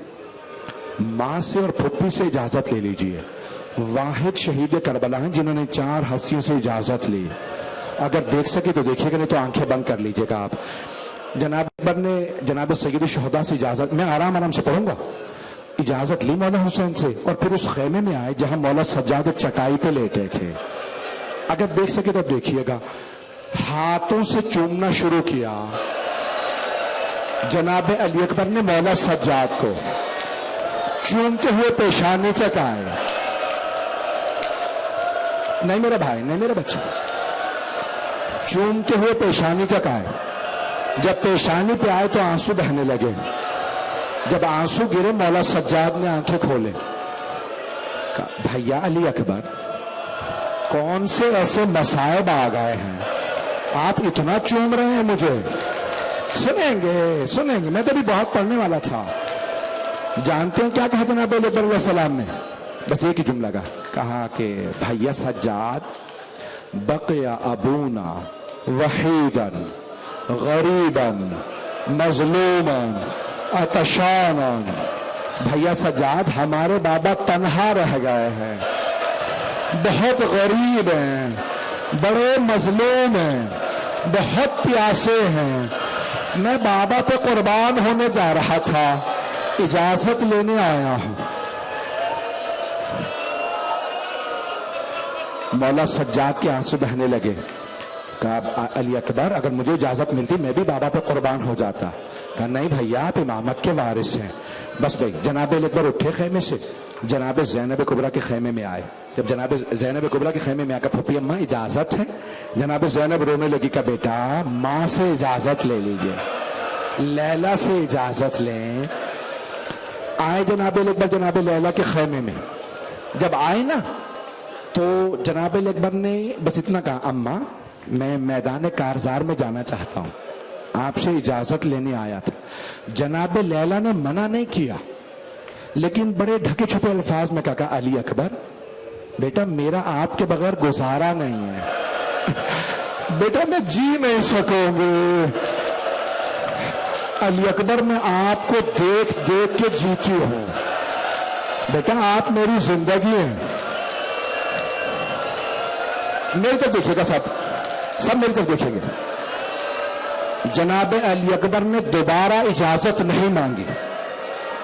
S2: ماں سے اور پھپھی سے اجازت لے لیجئے. واحد شہید کربلا ہیں جنہوں نے 4 ہستیوں سے اجازت لی. اگر دیکھ سکے تو دیکھیے گا, نہیں تو آنکھیں بند کر لیجئے گا آپ. جناب اکبر نے جناب سید الشہداء سے اجازت, میں آرام سے پڑھوں گا, اجازت لی مولا حسین سے, اور پھر اس خیمے میں آئے جہاں مولا سجاد چٹائی پہ لیٹے تھے. اگر دیکھ سکے تو دیکھیے گا, ہاتھوں سے چومنا شروع کیا. جناب علی اکبر نے مولا سجاد کو چومتے ہوئے پیشانی تک آئے. نہیں میرا بھائی, نہیں میرا بچہ, چومتے ہوئے پیشانی تک آئے. جب پیشانی پہ آئے تو آنسو بہنے لگے. جب آنسو گرے مولا سجاد نے آنکھیں کھولے. کہا بھیا علی اکبر کون سے ایسے مصائب آ گئے ہیں, آپ اتنا چوم رہے ہیں مجھے؟ سنیں گے, میں تو بھی بہت پڑھنے والا تھا. جانتے ہیں کیا کہا جناب علی اکبر علیہ السلام نے؟ بس ایک ہی جملہ کہا کہ بھیا سجاد بقی ابونا وحیدا غریبا مظلوما عطشانا. بھیا سجاد ہمارے بابا تنہا رہ گئے ہیں, بہت غریب ہیں, بڑے مظلوم ہیں, بہت پیاسے ہیں. میں بابا پہ قربان ہونے جا رہا تھا, اجازت لینے آیا ہوں. مولا سجاد کے آنسو بہنے لگے. کہا علی اکبر اگر مجھے اجازت ملتی میں بھی بابا پہ قربان ہو جاتا. کہا نہیں بھیا آپ امامت کے وارث ہیں. بس بھائی جناب علی اکبر اٹھے خیمے سے, جناب زینب کبریٰ کے خیمے میں آئے. جب جناب زینب کبریٰ کے خیمے میں آ کر پھپھی اماں اجازت ہے, جناب زینب رونے لگی. کہ بیٹا ماں سے اجازت لے لیجئے, لیلا سے اجازت لیں. آئے جناب علی اکبر جناب لیلا کے خیمے میں. جب آئے نا تو جناب علی اکبر نے بس اتنا کہا, اماں میں میدان کارزار میں جانا چاہتا ہوں, آپ سے اجازت لینے آیا تھا. جناب لیلا نے منع نہیں کیا, لیکن بڑے ڈھکے چھپے الفاظ میں کہا علی اکبر بیٹا میرا آپ کے بغیر گزارا نہیں ہے, بیٹا میں جی نہیں سکوں گی. علی اکبر میں آپ کو دیکھ دیکھ کے جیتی ہوں, بیٹا آپ میری زندگی ہیں. میری طرف دیکھیے گا, سب میری طرف دیکھیں گے. جناب علی اکبر نے دوبارہ اجازت نہیں مانگی.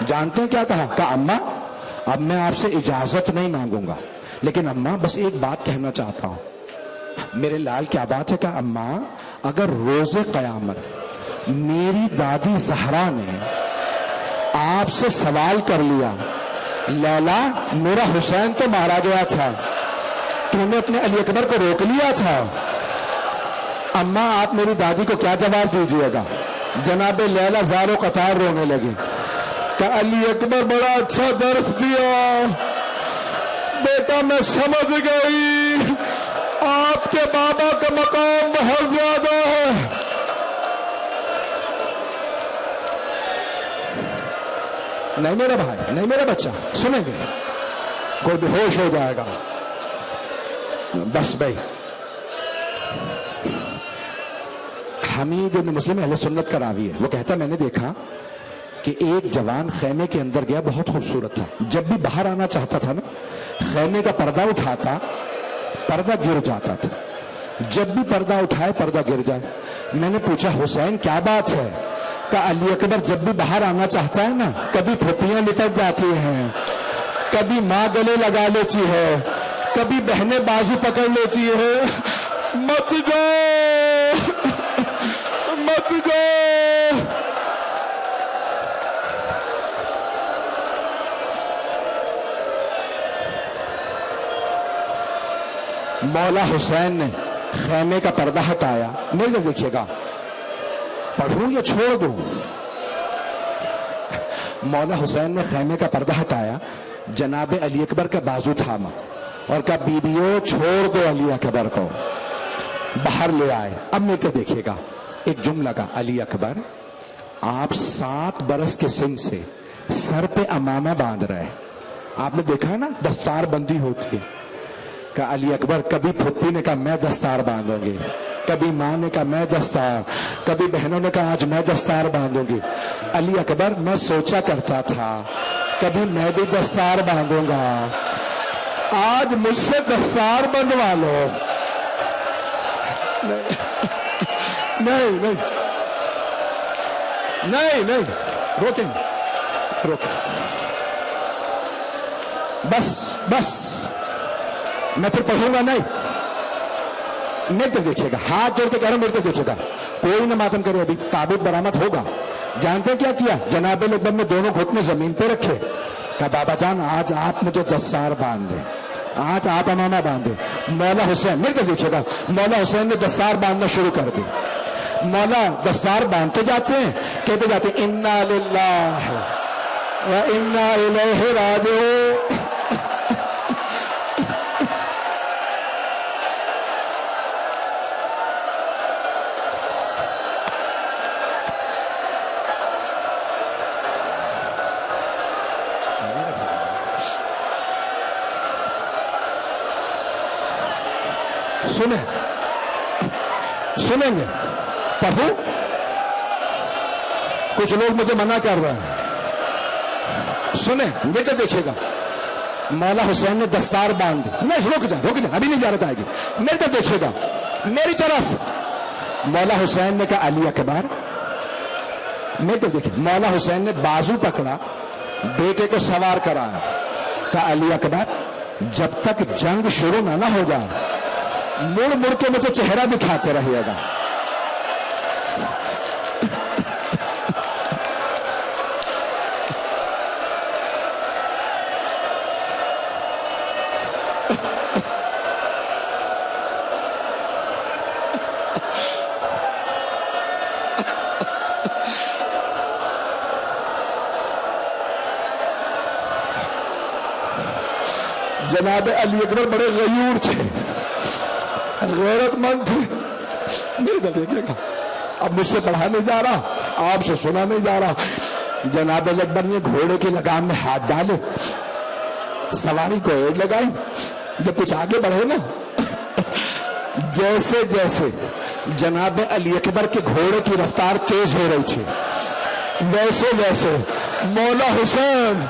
S2: جانتے ہیں کیا کہا؟ کہا اماں اب میں آپ سے اجازت نہیں مانگوں گا، لیکن اماں بس ایک بات کہنا چاہتا ہوں۔ میرے لال کیا بات ہے؟ کہا اماں اگر روز قیامت میری دادی زہرا نے آپ سے سوال کر لیا، لیلا میرا حسین تو مارا گیا تھا، تو نے اپنے علی اکبر کو روک لیا تھا، اماں آپ میری دادی کو کیا جواب دیجئے گا؟ جناب لیلا زار و قطار رونے لگی کہ علی اکبر بڑا اچھا درس دیا بیٹا، میں سمجھ گئی آپ کے بابا کا مقام بہت زیادہ ہے۔ نہیں میرا بھائی، نہیں میرا بچہ، سنیں گے کوئی بے ہوش ہو جائے گا۔ بس بھائی، حمید بن مسلم اہل سنت کا راوی ہے، وہ کہتا میں نے دیکھا کہ ایک جوان خیمے کے اندر گیا، بہت خوبصورت تھا، جب بھی باہر آنا چاہتا تھا نا خیمے کا پردہ اٹھاتا، پردہ گر جاتا تھا، جب بھی پردہ اٹھائے پردہ گر جائے۔ میں نے پوچھا حسین کیا بات ہے؟ کہا علی اکبر جب بھی باہر آنا چاہتا ہے نا کبھی پھوپھیاں لپٹ جاتی ہیں، کبھی ماں گلے لگا لیتی ہے، کبھی بہنیں بازو پکڑ لیتی ہے، مت جاؤ مت جاؤ۔ مولا حسین نے خیمے کا پردہ ہٹایا، میرے کو دیکھیے گا پڑھوں یا چھوڑ دوں؟ مولا حسین نے خیمے کا پردہ ہٹایا، جناب علی اکبر کا بازو تھاما اور کہا بیبیوں چھوڑ دو علی اکبر کو، باہر لے آئے۔ اب میرے کو دیکھیے گا ایک جملہ کا، علی اکبر آپ 7 برس کے سن سے سر پہ امامہ باندھ رہے، آپ نے دیکھا نا دستار بندی ہوتی ہے، کہ علی اکبر کبھی پھپھی نے کہا میں دستار باندھوں گی، کبھی ماں نے کہا میں دستار، کبھی بہنوں نے کہا آج میں دستار باندھوں گی۔ علی اکبر میں سوچا کرتا تھا کبھی میں بھی دستار باندھوں گا، آج مجھ سے دستار بندھوا لو۔ نہیں نہیں نہیں نہیں، روکیں روکیں، بس بس میں پھر پڑھوں گا نہیں۔ میرے طرف دیکھیے گا، ہاتھ جوڑ کے کہہ رہا ہوں میرے طرف دیکھیے گا، کوئی نہ ماتم کرے، ابھی تابوت برآمد ہوگا۔ جانتے ہیں کیا کیا؟ جناب اکبر نے دونوں گھٹنے زمین پہ رکھے، کہا بابا جان آج آپ مجھے دستار باندھ دیں، آج آپ امامہ باندھ دیں۔ مولا حسین، میرے طرف دیکھیے گا، مولا حسین نے دستار باندھنا شروع کر دی۔ مولا دستار باندھتے جاتے ہیں، کہتے جاتے ہیں انا للہ و انا الیہ راجعون۔ سنیں گے پڑھوں؟ کچھ لوگ مجھے منع کر رہے ہیں، سنیں بیٹا دیکھیے گا۔ مولا حسین نے دستار باندھ دی، نہیں رک جائیں ابھی نہیں زیارت آئے گی، میرے طرف دیکھیے گا، میری طرف۔ مولا حسین نے کہا علی اکبر، میرے طرف دیکھیے، مولا حسین نے بازو پکڑا، بیٹے کو سوار کرایا، کہا علی اکبر جب تک جنگ شروع نہ ہو جائے مڑ مڑ کے مجھے چہرہ دکھاتے رہیے گا۔ جناب علی اکبر بڑے غیور تھے، غیرت مند تھے۔ میری طرف دیکھیے گا، اب مجھ سے پڑھا نہیں جا رہا، آپ سے سنا نہیں جا رہا۔ جناب علی اکبر نے گھوڑے کی لگام میں ہاتھ ڈالے، سواری کو ایڑ لگائی، جب کچھ آگے بڑھے نا، جیسے جیسے جناب علی اکبر کے گھوڑے کی رفتار تیز ہو رہی تھی، ویسے ویسے مولا حسین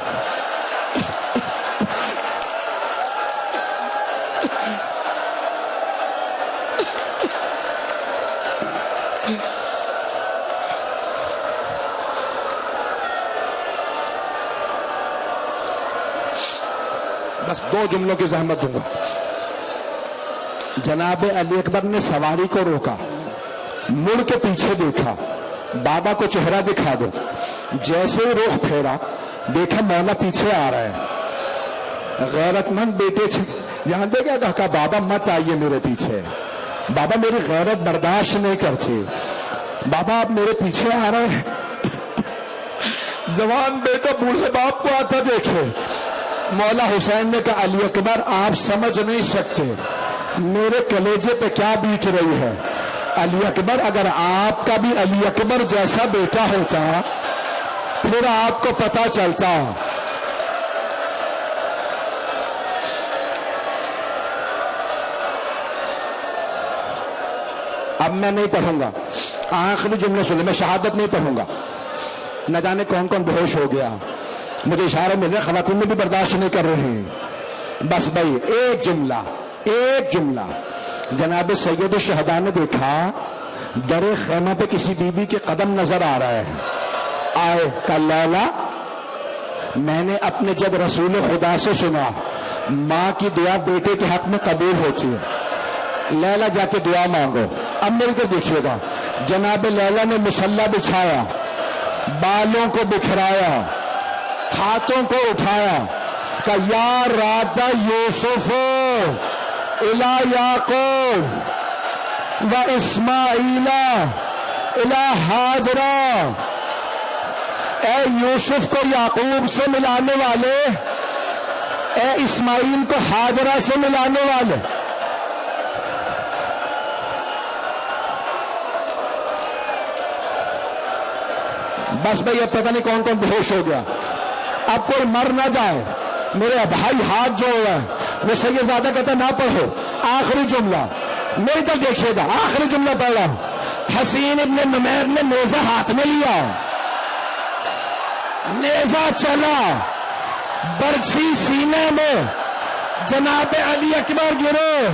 S2: بس 2 جملوں کی زحمت دوں گا. جناب علی اکبر نے سواری کو روکا, مڑ کے پیچھے دیکھا, بابا کو چہرہ دکھا دو. جیسے ہی رخ پھیرا دیکھا مولا پیچھے آ رہا ہے. غیرت مند بیٹے یہاں دیکھا, کہا بابا مت آئیے میرے پیچھے, بابا میری غیرت برداشت نہیں کرتی, بابا آپ میرے پیچھے آ رہے ہیں. جوان بیٹا بوڑھے باپ کو آتا دیکھے. مولا حسین نے کہا علی اکبر آپ سمجھ نہیں سکتے میرے کلیجے پہ کیا بیت رہی ہے. علی اکبر اگر آپ کا بھی علی اکبر جیسا بیٹا ہوتا پھر آپ کو پتا چلتا. اب میں نہیں پڑھوں گا, آخری جملے سنیں, میں شہادت نہیں پڑھوں گا. نہ جانے کون کون بے ہوش ہو گیا, مجھے اشارہ مل رہا ہے خواتین میں بھی برداشت نہیں کر رہے ہیں. بس بھائی ایک جملہ. جناب سید الشہداء نے دیکھا در خیمہ پہ کسی بی بی کے قدم نظر آ رہا ہے. آئے کہ لیلا, میں نے اپنے جب رسول خدا سے سنا ماں کی دعا بیٹے کے حق میں قبول ہوتی ہے, لیلا جا کے دعا مانگو. اب میری طرف دیکھیے گا, جناب لیلا نے مصلی بچھایا, بالوں کو بکھرایا, ہاتھوں کو اٹھایا, کہ یا راد یوسف الی یعقوب و اسماعیل الی ہاجرہ. اے یوسف کو یعقوب سے ملانے والے, اے اسماعیل کو ہاجرہ سے ملانے والے. بس بھائی اب پتہ نہیں کون کون بے ہوش ہو گیا. اب کوئی مر نہ جائے, میرے بھائی ہاتھ جو ہوا ہے وہ سید زیادہ کہتا نہ پڑھو. آخری جملہ میری طرف دیکھیے گا, آخری جملہ پڑھ رہا ہوں. حسین ابن نمیر نے نیزہ ہاتھ میں لیا, نیزہ چلا, برچھی سینے میں, جناب علی اکبر گرے.